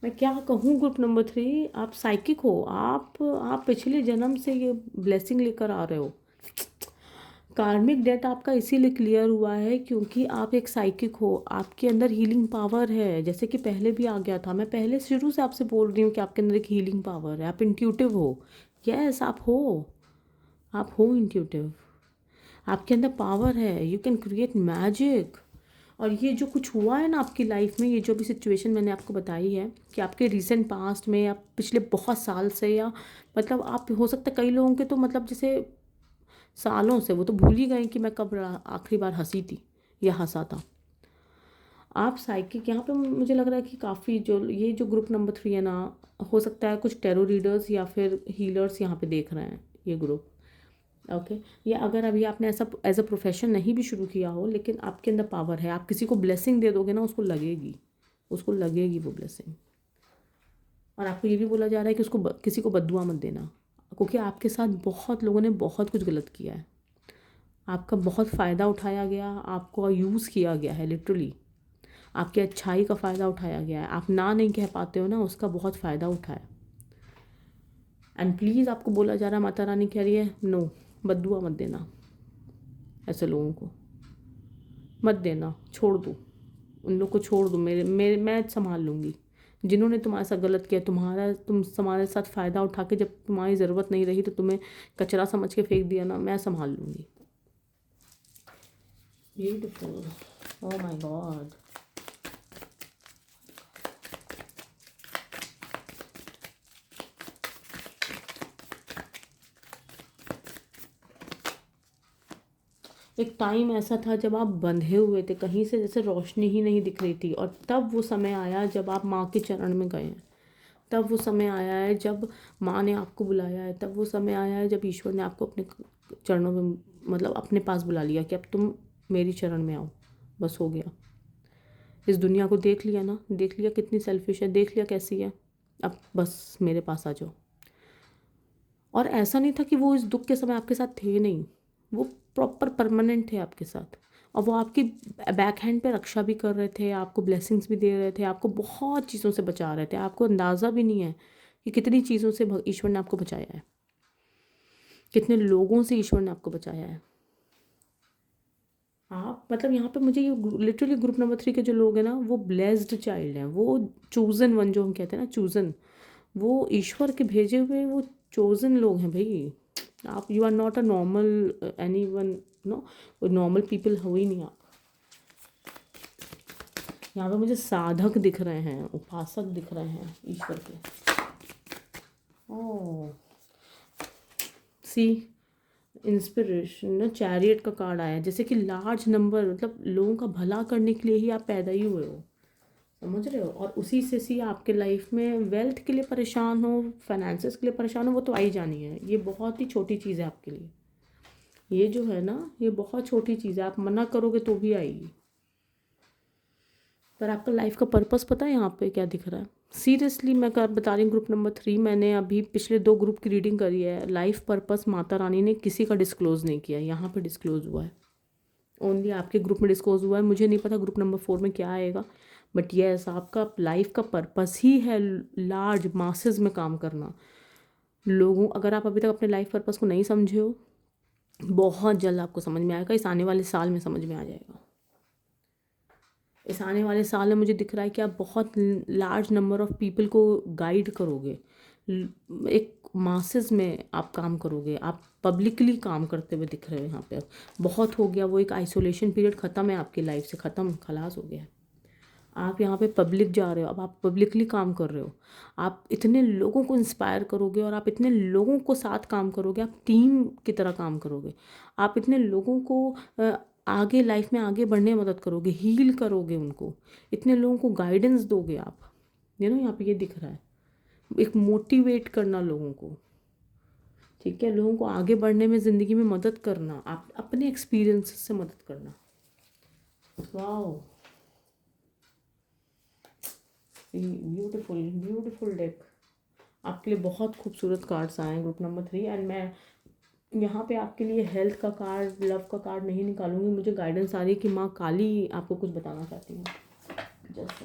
[SPEAKER 1] मैं क्या कहूँ ग्रुप नंबर 3, आप साइकिक हो। आप पिछले जन्म से ये ब्लेसिंग लेकर आ रहे हो। कार्मिक डेट आपका इसीलिए क्लियर हुआ है क्योंकि आप एक साइकिक हो, आपके अंदर हीलिंग पावर है। जैसे कि पहले भी आ गया था, मैं पहले शुरू से आपसे बोल रही हूँ कि आपके अंदर एक हीलिंग पावर है, आप इंट्यूटिव हो। यस, आप हो इंट्यूटिव, आपके अंदर पावर है, यू कैन क्रिएट मैजिक। और ये जो कुछ हुआ है ना आपकी लाइफ में, ये जो भी सिचुएशन मैंने आपको बताई है कि आपके रिसेंट पास्ट में या पिछले बहुत साल से, या मतलब आप हो सकता है कई लोगों के तो मतलब जैसे सालों से वो तो भूल ही गए कि मैं कब आखिरी बार हंसी थी या हंसा था। आप साइकिक, यहाँ पे मुझे लग रहा है कि काफ़ी जो ये जो ग्रुप नंबर 3 है ना, हो सकता है कुछ टैरो रीडर्स या फिर हीलर्स यहाँ पे देख रहे हैं ये ग्रुप। ओके, या अगर अभी आपने ऐसा एज अ प्रोफेशन नहीं भी शुरू किया हो, लेकिन आपके अंदर पावर है, आप किसी को ब्लेसिंग दे दोगे ना, उसको लगेगी वो ब्लेसिंग। और आपको ये भी बोला जा रहा है कि उसको किसी को बद्दुआ मत देना, क्योंकि आपके साथ बहुत लोगों ने बहुत कुछ गलत किया है। आपका बहुत फ़ायदा उठाया गया, आपको यूज़ किया गया है लिटरली, आपकी अच्छाई का फ़ायदा उठाया गया है। आप ना नहीं कह पाते हो ना, उसका बहुत फ़ायदा उठाया। एंड प्लीज़ आपको बोला जा रहा है, माता रानी कह रही है नो, बद्दुआ मत देना, ऐसे लोगों को मत देना, छोड़ दो, उन लोग को छोड़ दो। मेरे मेरे मैं संभाल लूँगी। जिन्होंने तुम्हारे साथ गलत किया, तुम्हारे साथ फ़ायदा उठा के जब तुम्हारी ज़रूरत नहीं रही तो तुम्हें कचरा समझ के फेंक दिया ना, मैं संभाल लूँगी। Beautiful, oh my God. एक टाइम ऐसा था जब आप बंधे हुए थे कहीं से, जैसे रोशनी ही नहीं दिख रही थी, और तब वो समय आया जब आप माँ के चरण में गए हैं। तब वो समय आया है जब माँ ने आपको बुलाया है। तब वो समय आया है जब ईश्वर ने आपको अपने चरणों में, मतलब अपने पास बुला लिया कि अब तुम मेरी चरण में आओ। बस हो गया। इस दुनिया को देख लिया ना, देख लिया कितनी सेल्फिश है, देख लिया कैसी है, अब बस मेरे पास आ जाओ। और ऐसा नहीं था कि वो इस दुख के समय आपके साथ थे नहीं, वो प्रॉपर परमानेंट थे आपके साथ। और वो आपकी बैक हैंड पे रक्षा भी कर रहे थे, आपको ब्लेसिंग्स भी दे रहे थे, आपको बहुत चीज़ों से बचा रहे थे। आपको अंदाज़ा भी नहीं है कि कितनी चीज़ों से ईश्वर ने आपको बचाया है, कितने लोगों से ईश्वर ने आपको बचाया है। आप मतलब यहाँ पे मुझे ये लिटरली ग्रुप नंबर 3 के जो लोग हैं ना, वो ब्लेस्ड चाइल्ड हैं, वो चूज़न वन जो हम कहते हैं ना, चूज़न, वो ईश्वर के भेजे हुए वो चोज़न लोग हैं भाई। आप you are not a normal anyone, no, normal people हो ही नहीं आप। यहाँ पे मुझे साधक दिख रहे हैं, उपासक दिख रहे हैं ईश्वर के। ओह सी, इंस्पिरेशन ना चैरियट का कार्ड आया है, जैसे कि लार्ज नंबर, मतलब लोगों का भला करने के लिए ही आप पैदा ही हुए हो, समझ रहे हो। और उसी से सी आपके लाइफ में वेल्थ के लिए परेशान हो, फाइनेंसेस के लिए परेशान हो, वो तो आई जानी है। ये बहुत ही छोटी चीज़ है आपके लिए, ये जो है ना, ये बहुत छोटी चीज़ है, आप मना करोगे तो भी आएगी। पर आपका लाइफ का पर्पस पता है यहाँ पे क्या दिख रहा है? सीरियसली मैं कर बता रही हूँ, ग्रुप नंबर 3 मैंने अभी पिछले 2 ग्रुप की रीडिंग करी है। लाइफ पर्पस माता रानी ने किसी का डिस्क्लोज़ नहीं किया, यहाँ पे डिस्क्लोज़ हुआ है, ओनली आपके ग्रुप में डिस्क्लोज हुआ है। मुझे नहीं पता ग्रुप नंबर 4 में क्या आएगा, बट यस आपका लाइफ का पर्पस ही है लार्ज मासेस में काम करना। लोगों, अगर आप अभी तक अपने लाइफ पर्पस को नहीं समझे हो, बहुत जल्द आपको समझ में आएगा, इस आने वाले साल में समझ में आ जाएगा। इस आने वाले साल में मुझे दिख रहा है कि आप बहुत लार्ज नंबर ऑफ पीपल को गाइड करोगे, एक मासेस में आप काम करोगे, आप पब्लिकली काम करते हुए दिख रहे हो यहाँ पे। बहुत हो गया, वो एक आइसोलेशन पीरियड ख़त्म है आपकी लाइफ से, ख़त्म, खलास हो गया है। आप यहाँ पे पब्लिक जा रहे हो, अब आप पब्लिकली काम कर रहे हो, आप इतने लोगों को इंस्पायर करोगे और आप इतने लोगों को साथ काम करोगे, आप टीम की तरह काम करोगे, आप इतने लोगों को आगे लाइफ में आगे बढ़ने में मदद करोगे, हील करोगे उनको, इतने लोगों को गाइडेंस दोगे आप, यहाँ पे ये दिख रहा है, एक मोटिवेट करना लोगों को, ठीक है, लोगों को आगे बढ़ने में, ज़िंदगी में मदद करना, आप अपने एक्सपीरियंस से मदद करना। वाओ, ब्यूटीफुल ब्यूटीफुल डेक, आपके लिए बहुत खूबसूरत कार्ड्स आए हैं ग्रुप नंबर 3। एंड मैं यहाँ पे आपके लिए हेल्थ का कार्ड, लव का कार्ड नहीं निकालूंगी, मुझे गाइडेंस आ रही है कि माँ काली आपको कुछ बताना चाहती हैं। जस्ट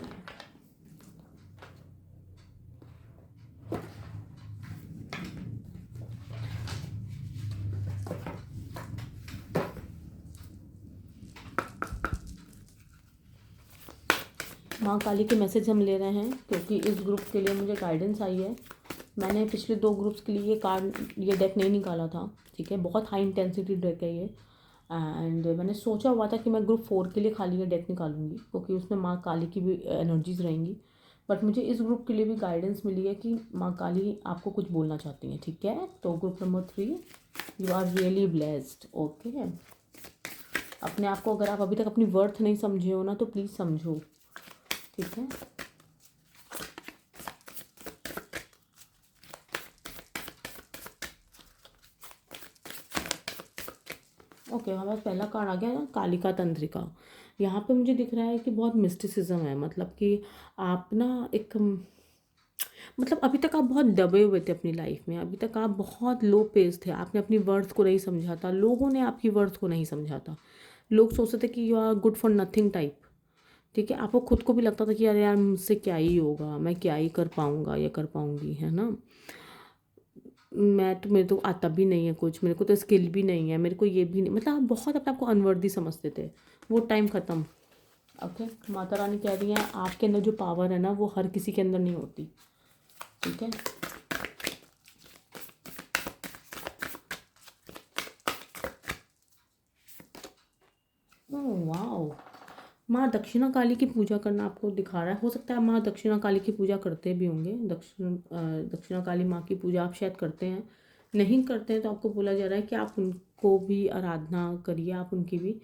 [SPEAKER 1] माँ काली के मैसेज हम ले रहे हैं, क्योंकि इस ग्रुप के लिए मुझे गाइडेंस आई है। मैंने पिछले 2 ग्रुप्स के लिए ये डेक नहीं निकाला था, ठीक है, बहुत हाई इंटेंसिटी डेक है ये। एंड मैंने सोचा हुआ था कि मैं ग्रुप 4 के लिए खाली ये डेक निकालूंगी, क्योंकि उसमें माँ काली की भी एनर्जीज रहेंगी। बट मुझे इस ग्रुप के लिए भी गाइडेंस मिली है कि माँ काली आपको कुछ बोलना चाहती हैं, ठीक है। तो group number 3, you are really blessed, okay. अपने आप को, अगर आप अभी तक अपनी वर्थ नहीं समझे हो ना, तो प्लीज़ समझो, ठीक है। ओके, हमारे पास पहला कार्ड आ गया ना, कालिका तंत्रिका। यहाँ पे मुझे दिख रहा है कि बहुत मिस्टिसिज्म है, मतलब कि आप ना एक, मतलब अभी तक आप बहुत दबे हुए थे अपनी लाइफ में, अभी तक आप बहुत लो पेस थे, आपने अपनी वर्थ को नहीं समझा था, लोगों ने आपकी वर्थ को नहीं समझा था। लोग सोचते थे कि you are good for nothing type, ठीक है। आपको खुद को भी लगता था कि अरे यार मुझसे क्या ही होगा, मैं क्या ही कर पाऊँगा या कर पाऊँगी, है ना। मेरे तो आता भी नहीं है कुछ, मेरे को तो स्किल भी नहीं है, मेरे को ये भी नहीं, मतलब आप बहुत अपने आप को अनवर्दी समझते थे, वो टाइम ख़त्म। ओके, माता रानी कह रही हैं आपके अंदर जो पावर है ना, वो हर किसी के अंदर नहीं होती, ठीक है। ओह वाओ, माँ दक्षिणा काली की पूजा करना आपको दिखा रहा है। हो सकता है माँ दक्षिणा काली की पूजा करते भी होंगे, दक्षिणा काली माँ की पूजा आप शायद करते हैं, नहीं करते हैं तो आपको बोला जा रहा है कि आप उनको भी आराधना करिए, आप उनकी भी,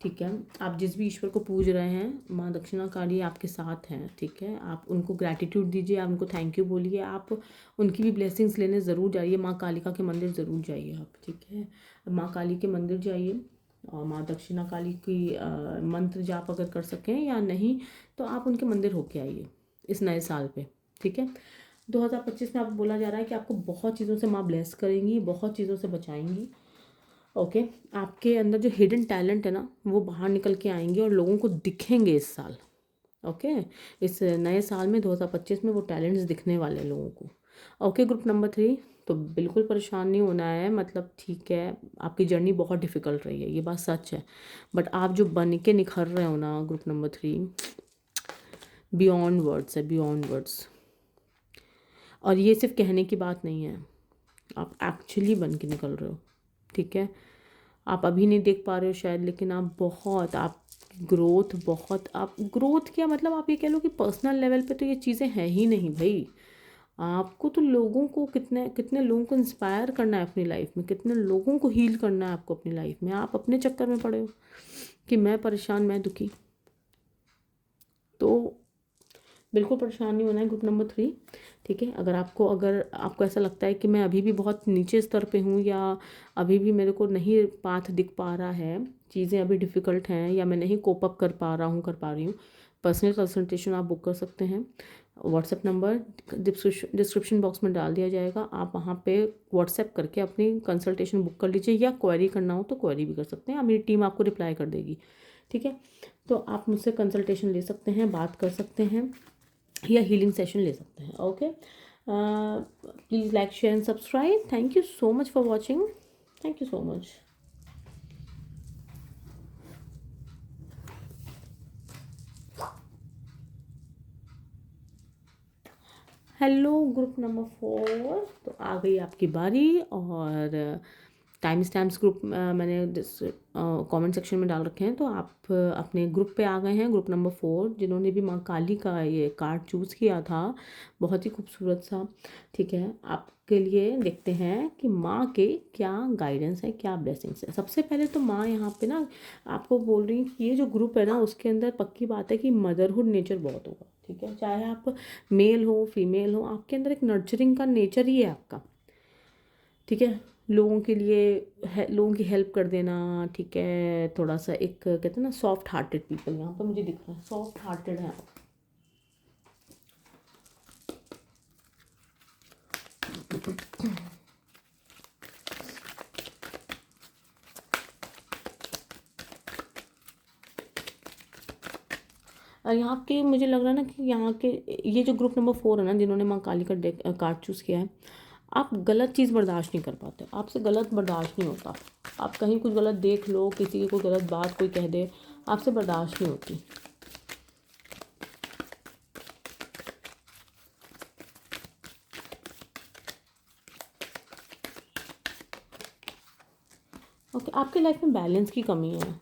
[SPEAKER 1] ठीक है। आप जिस भी ईश्वर को पूज रहे हैं, माँ दक्षिणा काली आपके साथ हैं, ठीक है। आप उनको ग्रैटिट्यूड दीजिए, आप उनको थैंक यू बोलिए, आप उनकी भी ब्लेसिंग्स लेने ज़रूर जाइए, माँ कालिका के मंदिर ज़रूर जाइए आप, ठीक है। माँ काली के मंदिर जाइए, और माँ दक्षिणा काली की मंत्र जाप अगर कर सकें, या नहीं तो आप उनके मंदिर होके आइए इस नए साल पे, ठीक है। 2025 में आपको बोला जा रहा है कि आपको बहुत चीज़ों से माँ ब्लेस करेंगी, बहुत चीज़ों से बचाएंगी, ओके। आपके अंदर जो हिडन टैलेंट है ना, वो बाहर निकल के आएंगे और लोगों को दिखेंगे इस साल, ओके। इस नए साल में 2025 में वो टैलेंट्स दिखने वाले हैं लोगों को, ओके। ग्रुप नंबर 3, तो बिल्कुल परेशान नहीं होना है, मतलब ठीक है, आपकी जर्नी बहुत डिफ़िकल्ट रही है, ये बात सच है, बट आप जो बन के निखर रहे हो ना ग्रुप नंबर 3, बियॉन्ड वर्ड्स है, बियॉन्ड वर्ड्स। और ये सिर्फ कहने की बात नहीं है, आप एक्चुअली बन के निकल रहे हो, ठीक है। आप अभी नहीं देख पा रहे हो शायद, लेकिन आप बहुत, आप ग्रोथ बहुत, आप ग्रोथ क्या, मतलब आप ये कह लो कि पर्सनल लेवल पे तो ये चीज़ें हैं ही नहीं भाई, आपको तो लोगों को कितने कितने लोगों को इंस्पायर करना है अपनी लाइफ में, कितने लोगों को हील करना है आपको अपनी लाइफ में। आप अपने चक्कर में पड़े हो कि मैं परेशान, मैं दुखी। तो बिल्कुल परेशान नहीं होना है। ग्रुप नंबर 3, ठीक है। अगर आपको ऐसा लगता है कि मैं अभी भी बहुत नीचे स्तर पे हूँ, या अभी भी मेरे को नहीं पाथ दिख पा रहा है, चीज़ें अभी डिफ़िकल्ट हैं, या मैं नहीं कोप अप कर पा रहा हूँ, कर पा रही हूँ, पर्सनल कंसल्टेशन आप बुक कर सकते हैं। व्हाट्सएप नंबर डिस्क्रिप्शन बॉक्स में डाल दिया जाएगा। आप वहाँ पे व्हाट्सएप करके अपनी कंसल्टेशन बुक कर लीजिए, या क्वेरी करना हो तो क्वेरी भी कर सकते हैं, मेरी टीम आपको रिप्लाई कर देगी, ठीक है। तो आप मुझसे कंसल्टेशन ले सकते हैं, बात कर सकते हैं, या हीलिंग सेशन ले सकते हैं। Okay, please like share and subscribe. Thank you so much for watching. Thank you so much. Hello group number 4, तो आ गई आपकी बारी। और टाइम स्टैम्प्स ग्रुप मैंने कमेंट सेक्शन में डाल रखे हैं, तो आप अपने ग्रुप पे आ गए हैं। ग्रुप नंबर 4 जिन्होंने भी माँ काली का ये कार्ड चूज़ किया था, बहुत ही खूबसूरत सा, ठीक है। आपके लिए देखते हैं कि माँ के क्या गाइडेंस है, क्या ब्लेसिंग्स है। सबसे पहले तो माँ यहाँ पे ना आपको बोल रही है कि ये जो ग्रुप है ना, उसके अंदर पक्की बात है कि मदरहुड नेचर बहुत होगा, ठीक है। चाहे आप मेल हो फीमेल हो, आपके अंदर एक नर्चरिंग का नेचर ही है आपका, ठीक है। लोगों के लिए लोगों की हेल्प कर देना, ठीक है। थोड़ा सा एक कहते हैं ना सॉफ्ट हार्टेड पीपल, यहाँ पर मुझे दिख रहा है सॉफ्ट हार्टेड है आप। और यहाँ के मुझे लग रहा है ना कि यहाँ के ये जो ग्रुप नंबर 4 है ना, जिन्होंने माँ काली का कार्ड चूज़ किया है, आप गलत चीज़ बर्दाश्त नहीं कर पाते, आपसे गलत बर्दाश्त नहीं होता। आप कहीं कुछ गलत देख लो, किसी की कोई गलत बात कोई कह दे, आपसे बर्दाश्त नहीं होती। ओके, आपकी लाइफ में बैलेंस की कमी है।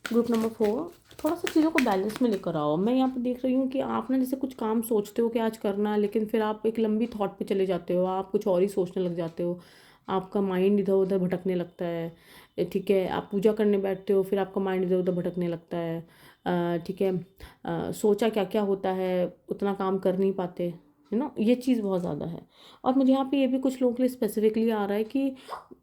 [SPEAKER 1] ग्रुप नंबर 4, थोड़ा सा चीज़ों को बैलेंस में लेकर आओ। मैं यहाँ पे देख रही हूँ कि आप ना जैसे कुछ काम सोचते हो कि आज करना है, लेकिन फिर आप एक लंबी थॉट पे चले जाते हो, आप कुछ और ही सोचने लग जाते हो, आपका माइंड इधर उधर भटकने लगता है, ठीक है। आप पूजा करने बैठते हो, फिर आपका माइंड इधर उधर भटकने लगता है, ठीक है। सोचा क्या क्या होता है, उतना काम कर नहीं पाते, है ना। ये चीज़ बहुत ज़्यादा है। और मुझे यहाँ पे ये भी कुछ लोगों के लिए स्पेसिफिकली आ रहा है कि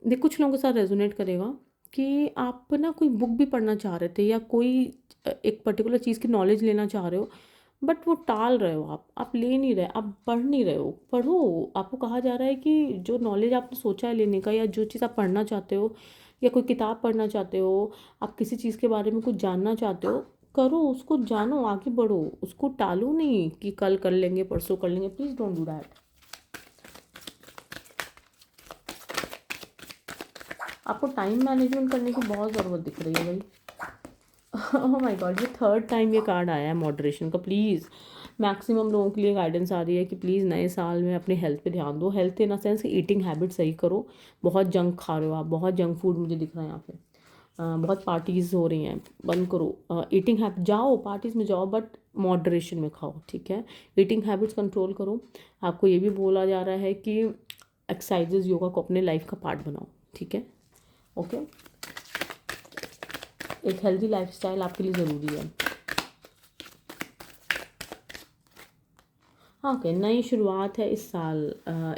[SPEAKER 1] देख, कुछ लोगों के साथ रेजोनेट करेगा कि आप ना कोई बुक भी पढ़ना चाह रहे थे, या कोई एक पर्टिकुलर चीज़ की नॉलेज लेना चाह रहे हो, बट वो टाल रहे हो, आप ले नहीं रहे, आप पढ़ नहीं रहे हो। पढ़ो, आपको कहा जा रहा है कि जो नॉलेज आपने सोचा है लेने का, या जो चीज़ आप पढ़ना चाहते हो, या कोई किताब पढ़ना चाहते हो, आप किसी चीज़ के बारे में कुछ जानना चाहते हो, करो उसको, जानो, आगे बढ़ो, उसको टालो नहीं कि कल कर लेंगे, परसों कर लेंगे। Please don't do that. आपको टाइम मैनेजमेंट करने की बहुत ज़रूरत दिख रही है भाई। ओह माय गॉड, ये थर्ड टाइम ये कार्ड आया है मॉडरेशन का। प्लीज़, मैक्सिमम लोगों के लिए गाइडेंस आ रही है कि प्लीज़ नए साल में अपने हेल्थ पे ध्यान दो। Health in a sense eating habit सही करो। बहुत जंक खा रहे हो आप, बहुत जंक फूड मुझे दिख रहा है यहाँ पे। बहुत पार्टीज़ हो रही हैं, बंद करो। ईटिंग हैबिट, जाओ पार्टीज़ में जाओ, बट मॉडरेशन में खाओ, ठीक है। ईटिंग हैबिट्स कंट्रोल करो। आपको ये भी बोला जा रहा है कि एक्सरसाइजेज, योगा को अपने लाइफ का पार्ट बनाओ, ठीक है। ओके, एक हेल्दी लाइफस्टाइल आपके लिए ज़रूरी है। हाँ, ओके, नई शुरुआत है इस साल।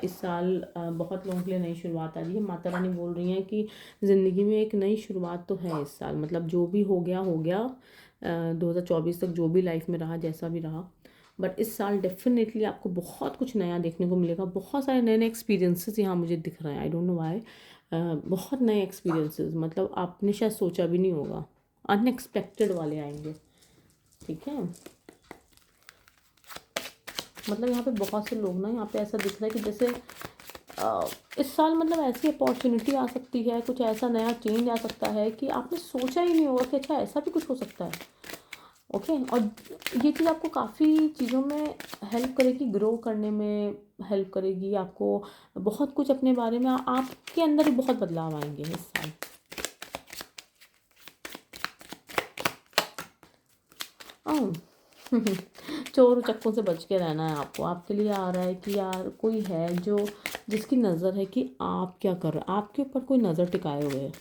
[SPEAKER 1] इस साल बहुत लोगों के लिए नई शुरुआत आ रही है। माता रानी बोल रही हैं कि ज़िंदगी में एक नई शुरुआत तो है इस साल। मतलब जो भी हो गया हो गया, 2024 तक जो भी लाइफ में रहा, जैसा भी रहा, बट इस साल डेफिनेटली आपको बहुत कुछ नया देखने को मिलेगा। बहुत सारे नए नए एक्सपीरियंसेस यहाँ मुझे दिख रहे हैं, आई डोंट नो व्हाई। बहुत नए एक्सपीरियंसेस, मतलब आपने शायद सोचा भी नहीं होगा, अनएक्सपेक्टेड वाले आएंगे, ठीक है। मतलब यहाँ पे बहुत से लोग ना, यहाँ पे ऐसा दिख रहा है कि जैसे इस साल मतलब ऐसी अपॉर्चुनिटी आ सकती है, कुछ ऐसा नया चेंज आ सकता है कि आपने सोचा ही नहीं होगा कि अच्छा ऐसा भी कुछ हो सकता है। ओके, और ये चीज़ आपको काफ़ी चीज़ों में हेल्प करेगी, ग्रो करने में हेल्प करेगी आपको। बहुत कुछ अपने बारे में आपके अंदर ही बहुत बदलाव आएंगे इस साल। ओह चोर उचक्कों से बच के रहना है आपको। आपके लिए आ रहा है कि यार कोई है जो जिसकी नज़र है कि आप क्या कर रहे हो, आपके ऊपर कोई नज़र टिकाए हुए है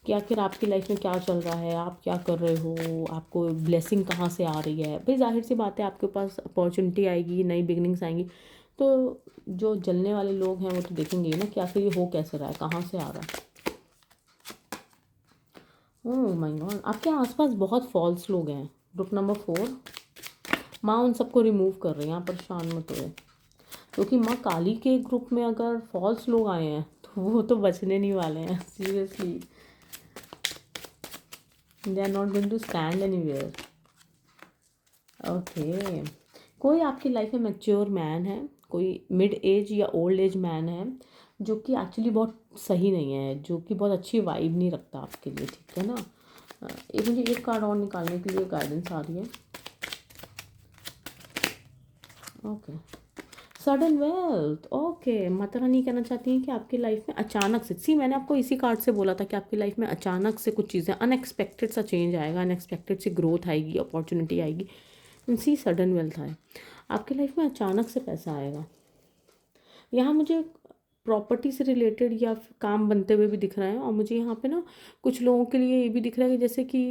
[SPEAKER 1] कि आखिर आपकी लाइफ में क्या चल रहा है, आप क्या कर रहे हो, आपको ब्लेसिंग कहाँ से आ रही है। भाई जाहिर सी बात है आपके पास अपॉर्चुनिटी आएगी, नई बिगनिंग्स आएंगी, तो जो जलने वाले लोग हैं वो तो देखेंगे ही ना कि आखिर ये हो कैसे रहा है, कहाँ से आ रहा है। ओह माय गॉड, आपके आसपास बहुत फॉल्स लोग हैं। ग्रुप नंबर 4, माँ उन सबको रिमूव कर रही है, यहाँ परेशान मत हो। क्योंकि माँ काली के ग्रुप में अगर फॉल्स लोग आए हैं तो वो तो बचने नहीं वाले हैं, seriously they are not going to stand anywhere. Okay, कोई आपकी लाइफ में मैच्योर मैन है, कोई मिड एज या ओल्ड एज मैन है जो कि एक्चुअली बहुत सही नहीं है, जो कि बहुत अच्छी वाइब नहीं रखता आपके लिए, ठीक है ना। एक मुझे एक कार्ड और निकालने के लिए गाइडेंस आ रही है। Okay, sudden wealth. Okay, Mata Rani कहना चाहती हैं कि आपकी लाइफ में अचानक से, मैंने आपको इसी कार्ड से बोला था कि आपकी लाइफ में अचानक से कुछ चीज़ें, अनएक्सपेक्टेड सा चेंज आएगा, अनएक्सपेक्टेड सी ग्रोथ आएगी, अपॉर्चुनिटी आएगी। सी सडन वेल्थ है, आपकी लाइफ में अचानक से पैसा आएगा। यहाँ मुझे प्रॉपर्टी से रिलेटेड या काम बनते हुए भी दिख रहा है, और मुझे यहाँ पे ना कुछ लोगों के लिए ये भी दिख रहा है कि जैसे कि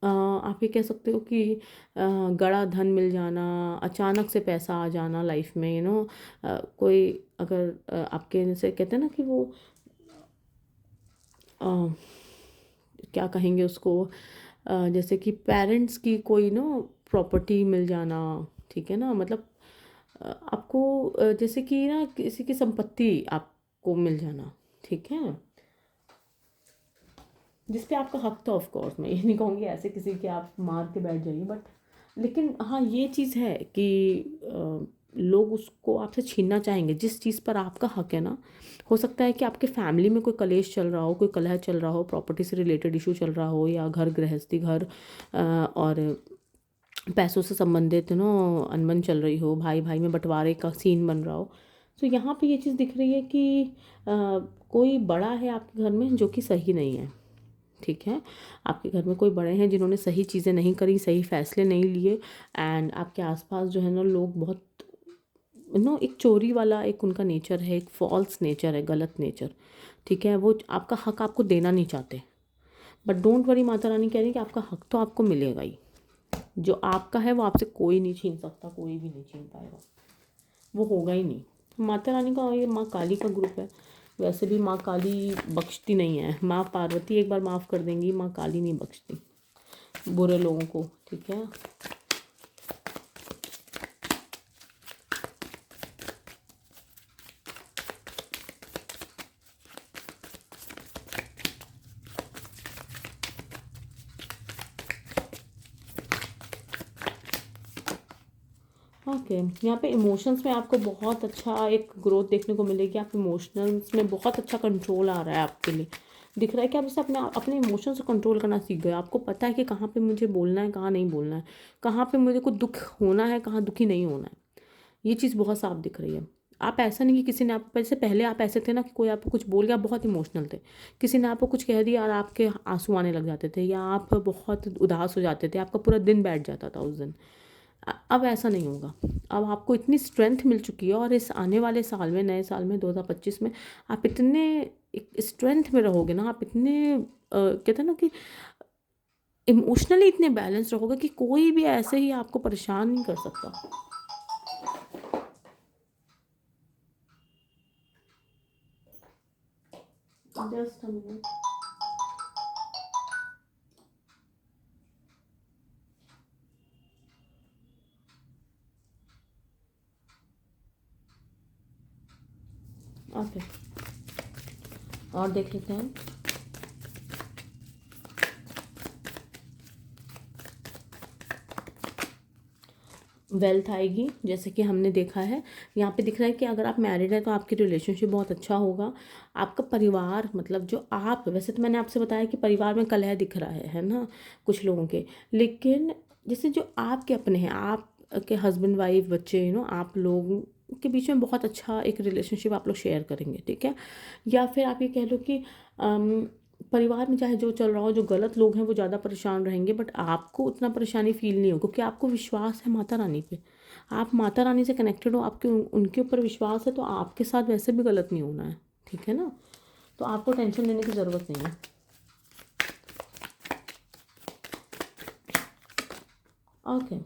[SPEAKER 1] आप ये कह सकते हो कि गड़ा धन मिल जाना, अचानक से पैसा आ जाना लाइफ में, कोई अगर आपके जैसे कहते हैं ना कि वो अ, क्या कहेंगे उसको, जैसे कि पेरेंट्स की कोई ना प्रॉपर्टी मिल जाना, ठीक है ना, मतलब आपको जैसे कि ना किसी की संपत्ति आपको मिल जाना, ठीक है, जिस पे आपका हक था। ऑफ कोर्स मैं ये नहीं कहूँगी ऐसे किसी के आप मार के बैठ जाइए, बट लेकिन हाँ ये चीज़ है कि लोग उसको आपसे छीनना चाहेंगे जिस चीज़ पर आपका हक है ना। हो सकता है कि आपके फैमिली में कोई कलेश चल रहा हो, कोई कलह चल रहा हो, प्रॉपर्टी से रिलेटेड इशू चल रहा हो, या घर गृहस्थी, घर और पैसों से संबंधित अनबन चल रही हो, भाई भाई में बंटवारे का सीन बन रहा हो। तो यहाँ पे ये चीज़ दिख रही है कि कोई बड़ा है आपके घर में जो कि सही नहीं है, ठीक है। आपके घर में कोई बड़े हैं जिन्होंने सही चीज़ें नहीं करी, सही फैसले नहीं लिए, एंड आपके आसपास जो है ना लोग बहुत एक चोरी वाला एक उनका नेचर है, एक फॉल्स नेचर है, गलत नेचर, ठीक है। वो आपका हक आपको देना नहीं चाहते, but don't worry, Mata Rani कह रही है कि आपका हक तो आपको मिलेगा ही। जो आपका है वो आपसे कोई नहीं छीन सकता, कोई भी नहीं छीन पाएगा, वो होगा ही नहीं। माता रानी का ये माँ काली का ग्रुप है। वैसे भी माँ काली बख्शती नहीं है, माँ पार्वती एक बार माफ़ कर देंगी, माँ काली नहीं बख्शती बुरे लोगों को, ठीक है। ओके, यहाँ पे इमोशंस में आपको बहुत अच्छा एक ग्रोथ देखने को मिलेगी। आप इमोशंस में बहुत अच्छा कंट्रोल आ रहा है आपके लिए। दिख रहा है कि आप जैसे अपने अपने इमोशंस को कंट्रोल करना सीख गए। आपको पता है कि कहाँ पे मुझे बोलना है, कहाँ नहीं बोलना है, कहाँ पे मुझे को दुख होना है, कहाँ दुखी नहीं होना है। ये चीज़ बहुत साफ दिख रही है। आप ऐसा नहीं कि किसी ने आप, जैसे पहले आप ऐसे थे ना कि कोई आपको कुछ बोल गया, बहुत इमोशनल थे, किसी ने आपको कुछ कह दिया और आपके आंसू आने लग जाते थे, या आप बहुत उदास हो जाते थे, आपका पूरा दिन बैठ जाता था उस दिन। अब ऐसा नहीं होगा। अब आपको इतनी स्ट्रेंथ मिल चुकी है, और इस आने वाले साल में, नए साल में 2025 में आप इतने स्ट्रेंथ में रहोगे ना, आप इतने कहते हैं ना कि इमोशनली इतने बैलेंस रहोगे कि कोई भी ऐसे ही आपको परेशान नहीं कर सकता। Just a minute. ओके, और देख लेते हैं। वेल्थ आएगी, जैसे कि हमने देखा है यहाँ पे दिख रहा है कि अगर आप मैरिड हैं तो आपकी रिलेशनशिप बहुत अच्छा होगा। आपका परिवार, मतलब जो आप, वैसे तो मैंने आपसे बताया कि परिवार में कलह दिख रहा है ना कुछ लोगों के, लेकिन जैसे जो आपके अपने हैं, आप के हस्बैंड वाइफ बच्चे, आप लोगों के बीच में बहुत अच्छा एक रिलेशनशिप आप लोग शेयर करेंगे, ठीक है। या फिर आप ये कह लो कि परिवार में चाहे जो चल रहा हो, जो गलत लोग हैं वो ज़्यादा परेशान रहेंगे, बट आपको उतना परेशानी फील नहीं हो, क्योंकि आपको विश्वास है माता रानी पे। आप माता रानी से कनेक्टेड हो, आपके उनके ऊपर विश्वास है, तो आपके साथ वैसे भी गलत नहीं होना है, ठीक है ना। तो आपको टेंशन लेने की ज़रूरत नहीं है। ओके,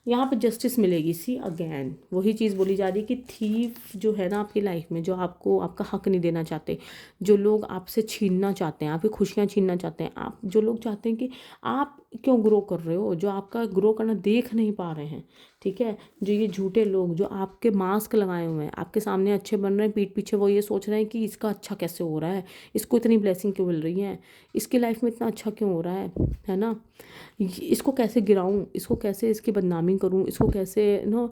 [SPEAKER 1] यहाँ पे जस्टिस मिलेगी। सी अगेन वही चीज़ बोली जा रही है कि थीफ जो है ना आपकी लाइफ में, जो आपको आपका हक नहीं देना चाहते, जो लोग आपसे छीनना चाहते हैं, आपकी खुशियाँ छीनना चाहते हैं, आप जो लोग चाहते हैं कि आप क्यों ग्रो कर रहे हो, जो आपका ग्रो करना देख नहीं पा रहे हैं, ठीक है, जो ये झूठे लोग जो आपके मास्क लगाए हुए हैं, आपके सामने अच्छे बन रहे हैं, पीठ पीछे वो ये सोच रहे हैं कि इसका अच्छा कैसे हो रहा है, इसको इतनी ब्लेसिंग क्यों मिल रही है, इसकी लाइफ में इतना अच्छा क्यों हो रहा है ना, इसको कैसे गिराऊं, इसको कैसे इसकी बदनामी करूं, इसको कैसे नो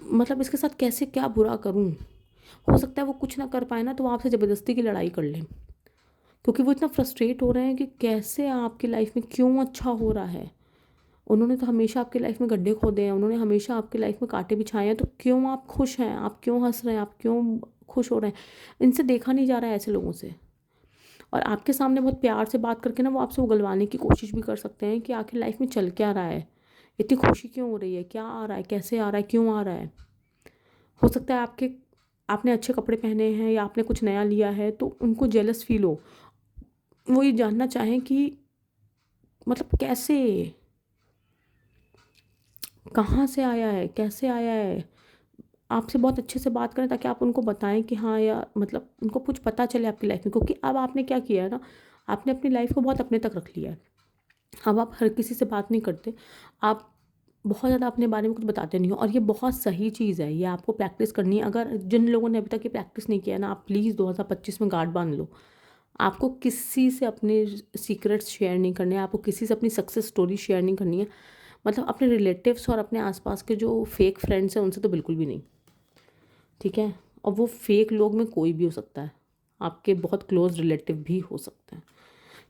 [SPEAKER 1] मतलब इसके साथ कैसे क्या बुरा करूं। हो सकता है वो कुछ ना कर पाए ना, तो वो आपसे ज़बरदस्ती की लड़ाई कर लें, क्योंकि वो इतना फ्रस्ट्रेट हो रहे हैं कि कैसे आपकी लाइफ में क्यों अच्छा हो रहा है। उन्होंने तो हमेशा आपकी लाइफ में गड्ढे खोदे हैं, उन्होंने हमेशा आपकी लाइफ में कांटे बिछाए हैं, तो क्यों आप खुश हैं, आप क्यों हंस रहे हैं, आप क्यों खुश हो रहे हैं। इनसे देखा नहीं जा रहा है ऐसे लोगों से। और आपके सामने बहुत प्यार से बात करके ना वो आपसे उगलवाने की कोशिश भी कर सकते हैं कि आखिर लाइफ में चल क्या रहा है, इतनी खुशी क्यों हो रही है, क्या आ रहा है, कैसे आ रहा है, क्यों आ रहा है। हो सकता है आपने अच्छे कपड़े पहने हैं या आपने कुछ नया लिया है, तो उनको जेलस फील हो, वो ये जानना चाहें कि मतलब कैसे, कहाँ से आया है, कैसे आया है। आपसे बहुत अच्छे से बात करें ताकि आप उनको बताएं कि हाँ, या मतलब उनको कुछ पता चले आपकी लाइफ में, क्योंकि अब आपने क्या किया है ना, आपने अपनी लाइफ को बहुत अपने तक रख लिया है। अब आप हर किसी से बात नहीं करते, आप बहुत ज़्यादा अपने बारे में कुछ बताते नहीं हो, और ये बहुत सही चीज़ है, ये आपको प्रैक्टिस करनी है। अगर जिन लोगों ने अभी तक ये प्रैक्टिस नहीं किया है ना, आप प्लीज़ 2025 में गार्ड बांध लो। आपको किसी से अपने सीक्रेट्स शेयर नहीं करने हैं, आपको किसी से अपनी सक्सेस स्टोरी शेयर नहीं करनी है। मतलब अपने रिलेटिव्स और अपने आसपास के जो फेक फ्रेंड्स हैं उनसे तो बिल्कुल भी नहीं, ठीक है। और वो फेक लोग में कोई भी हो सकता है, आपके बहुत क्लोज रिलेटिव भी हो सकते हैं,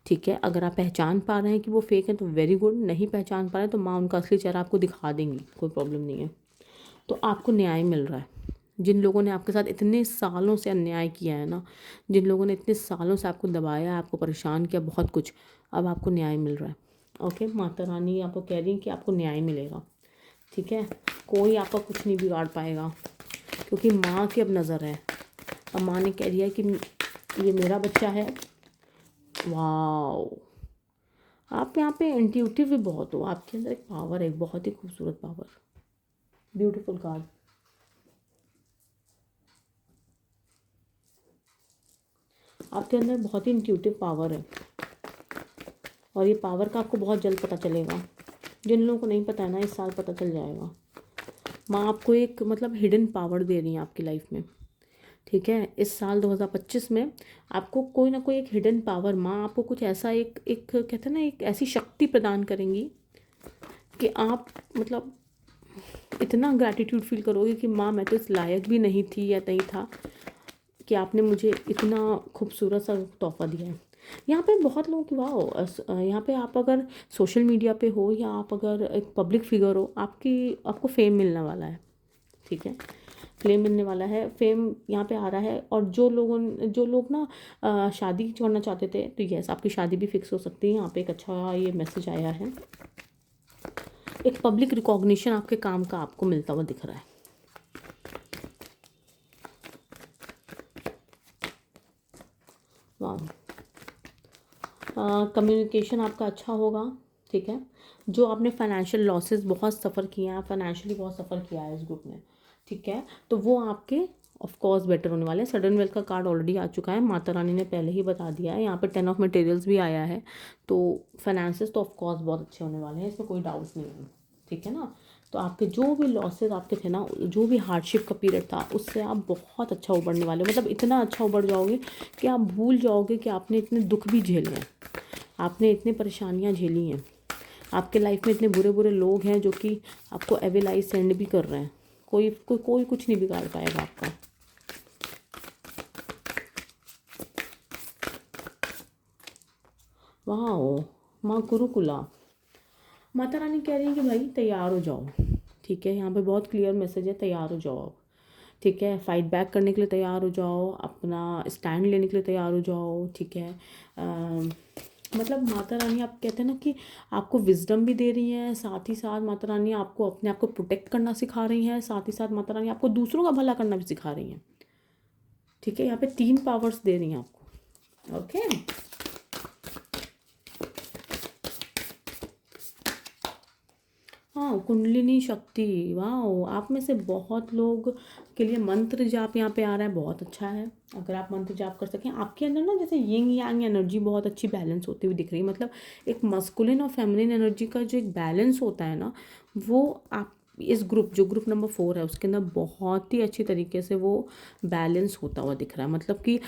[SPEAKER 1] ठीक है। अगर आप पहचान पा रहे हैं कि वो फेक है तो वेरी गुड, नहीं पहचान पा रहे हैं तो माँ उनका असली चेहरा आपको दिखा देंगी, कोई प्रॉब्लम नहीं है। तो आपको न्याय मिल रहा है। जिन लोगों ने आपके साथ इतने सालों से अन्याय किया है ना, जिन लोगों ने इतने सालों से आपको दबाया, आपको परेशान किया, बहुत कुछ, अब आपको न्याय मिल रहा है। ओके, माता रानी आपको कह रही है कि आपको न्याय मिलेगा, ठीक है। कोई आपका कुछ नहीं बिगाड़ पाएगा, क्योंकि माँ की अब नज़र है। अब माँ ने कह दिया है कि ये मेरा बच्चा है। वाओ, आप यहाँ पे इंट्यूटिव भी बहुत हो, आपके अंदर एक पावर है, एक बहुत ही खूबसूरत पावर। Beautiful card. आपके अंदर बहुत ही इंट्यूटिव पावर है, और ये पावर का आपको बहुत जल्द पता चलेगा। जिन लोगों को नहीं पता है ना, इस साल पता चल जाएगा। माँ आपको एक मतलब हिडन पावर दे रही है आपकी लाइफ में, ठीक है। इस साल 2025 में आपको कोई ना कोई एक हिडन पावर, माँ आपको कुछ ऐसा एक एक कहते हैं ना, एक ऐसी शक्ति प्रदान करेंगी कि आप मतलब इतना ग्रैटिट्यूड फील करोगे कि माँ मैं तो इस लायक भी नहीं थी या नहीं था कि आपने मुझे इतना खूबसूरत सा तोहफा दिया है। यहाँ पे बहुत लोगों की वाह, यहाँ पे आप अगर सोशल मीडिया पे हो या आप अगर एक पब्लिक फिगर हो, आपको फेम मिलने वाला है, ठीक है। फेम मिलने वाला है, फेम यहाँ पे आ रहा है। और जो लोग ना शादी करना चाहते थे, तो यस आपकी शादी भी फिक्स हो सकती है। यहाँ पे एक अच्छा ये मैसेज आया है, एक पब्लिक रिकॉग्निशन आपके काम का आपको मिलता हुआ दिख रहा है। वाह, कम्युनिकेशन आपका अच्छा होगा, ठीक है। जो आपने फाइनेंशियल लॉसेस बहुत सफ़र किए हैं, फाइनेंशियली बहुत सफ़र किया है इस ग्रुप ने, ठीक है, तो वो आपके ऑफ कोर्स बेटर होने वाले हैं। सडन वेल्थ का कार्ड ऑलरेडी आ चुका है, माता रानी ने पहले ही बता दिया है। यहाँ पे 10 ऑफ मटेरियल्स भी आया है, तो फाइनेंसेस तो ऑफ कोर्स बहुत अच्छे होने वाले हैं, इसमें कोई डाउट्स नहीं है, ठीक है ना। तो आपके जो भी लॉसेस आपके थे ना, जो भी हार्डशिप का पीरियड था, उससे आप बहुत अच्छा उबरने वाले हो। मतलब इतना अच्छा उबर जाओगे कि आप भूल जाओगे कि आपने इतने दुख भी झेले हैं, आपने इतनी परेशानियां झेली हैं, आपके लाइफ में इतने बुरे बुरे लोग हैं जो कि आपको एविलाइज सेंड भी कर रहे हैं। कोई कुछ नहीं बिगाड़ पाएगा आपका। वाह, माँ गुरुकुला, माता रानी कह रही है कि भाई तैयार हो जाओ, ठीक है। यहाँ पे बहुत क्लियर मैसेज है, तैयार हो जाओ आप, ठीक है। फाइट बैक करने के लिए तैयार हो जाओ, अपना स्टैंड लेने के लिए तैयार हो जाओ, ठीक है। मतलब माता रानी, आप कहते हैं ना कि आपको विजडम भी दे रही हैं, साथ ही साथ माता रानी आपको अपने आप को प्रोटेक्ट करना सिखा रही हैं, साथ ही साथ माता रानी आपको दूसरों का भला करना भी सिखा रही हैं, ठीक है। यहाँ पे 3 पावर्स दे रही हैं आपको, ओके। हाँ, कुंडलिनी शक्ति, वाह। आप में से बहुत लोग के लिए मंत्र जाप यहाँ पे आ रहा है, बहुत अच्छा है। अगर आप मंत्र जाप कर सकें, आपके अंदर ना जैसे यिंग यांग एनर्जी बहुत अच्छी बैलेंस होती हुई दिख रही है। मतलब एक मस्कुलिन और फेमिनिन एनर्जी का जो एक बैलेंस होता है ना, वो आप इस ग्रुप, जो ग्रुप नंबर 4 है, उसके अंदर बहुत ही अच्छी तरीके से वो बैलेंस होता हुआ दिख रहा है। मतलब कि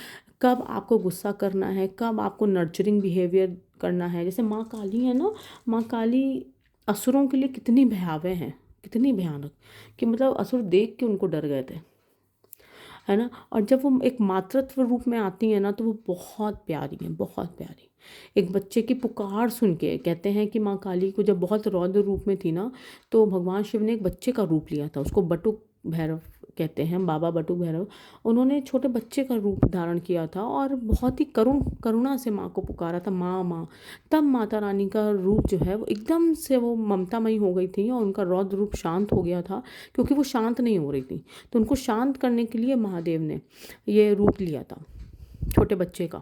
[SPEAKER 1] कब आपको गुस्सा करना है, कब आपको नर्चरिंग बिहेवियर करना है। जैसे माँ काली है ना, माँ काली असुरों के लिए कितनी भयावह हैं, कितनी भयानक, कि मतलब असुर देख के उनको डर गए थे, है ना। और जब वो एक मातृत्व रूप में आती है ना, तो वो बहुत प्यारी है, बहुत प्यारी। एक बच्चे की पुकार सुन के कहते हैं कि माँ काली को जब बहुत रौद्र रूप में थी ना, तो भगवान शिव ने एक बच्चे का रूप लिया था, उसको बटुक भैरव कहते हैं, बाबा बटुक भैरव। उन्होंने छोटे बच्चे का रूप धारण किया था और बहुत ही करुणा से माँ को पुकारा था, माँ माँ। तब माता रानी का रूप जो है वो एकदम से वो ममतामयी हो गई थी और उनका रौद्र रूप शांत हो गया था, क्योंकि वो शांत नहीं हो रही थी। तो उनको शांत करने के लिए महादेव ने ये रूप लिया था छोटे बच्चे का।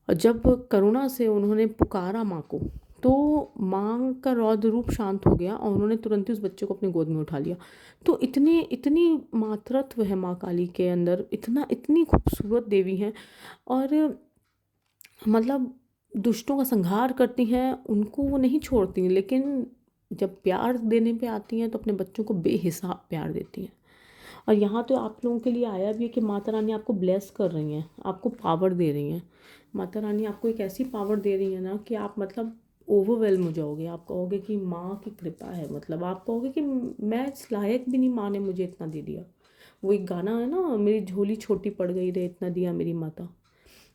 [SPEAKER 1] और जब करुणा से उन्होंने पुकारा माँ को, तो माँ का रौद्र रूप शांत हो गया और उन्होंने तुरंत ही उस बच्चे को अपनी गोद में उठा लिया। तो इतनी इतनी मातृत्व है माँ काली के अंदर, इतनी खूबसूरत देवी हैं। और मतलब दुष्टों का संहार करती हैं, उनको वो नहीं छोड़ती, लेकिन जब प्यार देने पे आती हैं तो अपने बच्चों को बेहिसाब प्यार देती हैं। और यहाँ तो आप लोगों के लिए आया भी है कि माता रानी आपको ब्लेस कर रही हैं, आपको पावर दे रही हैं। माता रानी आपको एक ऐसी पावर दे रही है ना कि आप मतलब ओवरवेल्म हो जाओगे। आप कहोगे कि माँ की कृपा है, मतलब आप कहोगे कि मैं इस लायक भी नहीं, माँ ने मुझे इतना दे दिया। वो एक गाना है ना, मेरी झोली छोटी पड़ गई रे, इतना दिया मेरी माता।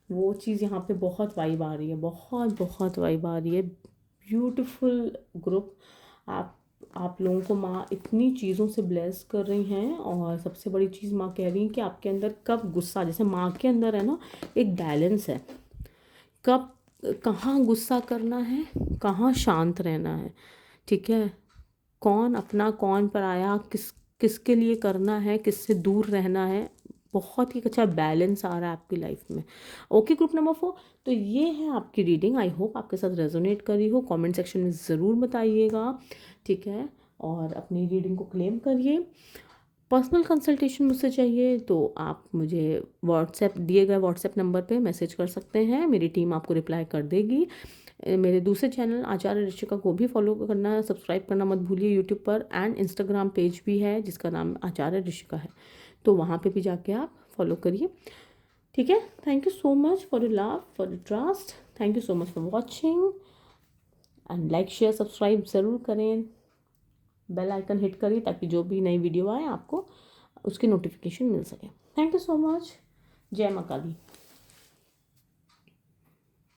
[SPEAKER 1] वो चीज़ यहाँ पे बहुत वाइब आ रही है, बहुत बहुत वाइब आ रही है। Beautiful group. आप लोगों को माँ इतनी चीज़ों से ब्लेस कर रही हैं। और सबसे बड़ी चीज़ माँ कह रही हैं कि आपके अंदर कब गुस्सा, जैसे माँ के अंदर है ना एक बैलेंस है, कब कहाँ गुस्सा करना है, कहाँ शांत रहना है, ठीक है। कौन अपना कौन पराया, किसके लिए करना है, किससे दूर रहना है। बहुत ही अच्छा बैलेंस आ रहा है आपकी लाइफ में, ओके। Group number 4। तो ये है आपकी रीडिंग। आई होप आपके साथ रेजोनेट करी हो। कमेंट सेक्शन में ज़रूर बताइएगा, ठीक है। और अपनी रीडिंग को क्लेम करिए। पर्सनल कंसल्टेशन मुझसे चाहिए तो आप मुझे व्हाट्सएप, दिए गए व्हाट्सएप नंबर पे मैसेज कर सकते हैं, मेरी टीम आपको रिप्लाई कर देगी। मेरे दूसरे चैनल आचार्य ऋषिका को भी फॉलो करना, सब्सक्राइब करना मत भूलिए यूट्यूब पर। एंड इंस्टाग्राम पेज भी है जिसका नाम आचार्य ऋषिका है, तो वहाँ पे भी जाके आप फॉलो करिए, ठीक है। Thank you so much for your love, for your trust. Thank you so much for watching. And like share subscribe ज़रूर करें, बेल आइकन हिट करिए ताकि जो भी नई वीडियो आए आपको उसकी नोटिफिकेशन मिल सके। Thank you so much. जय माँ काली।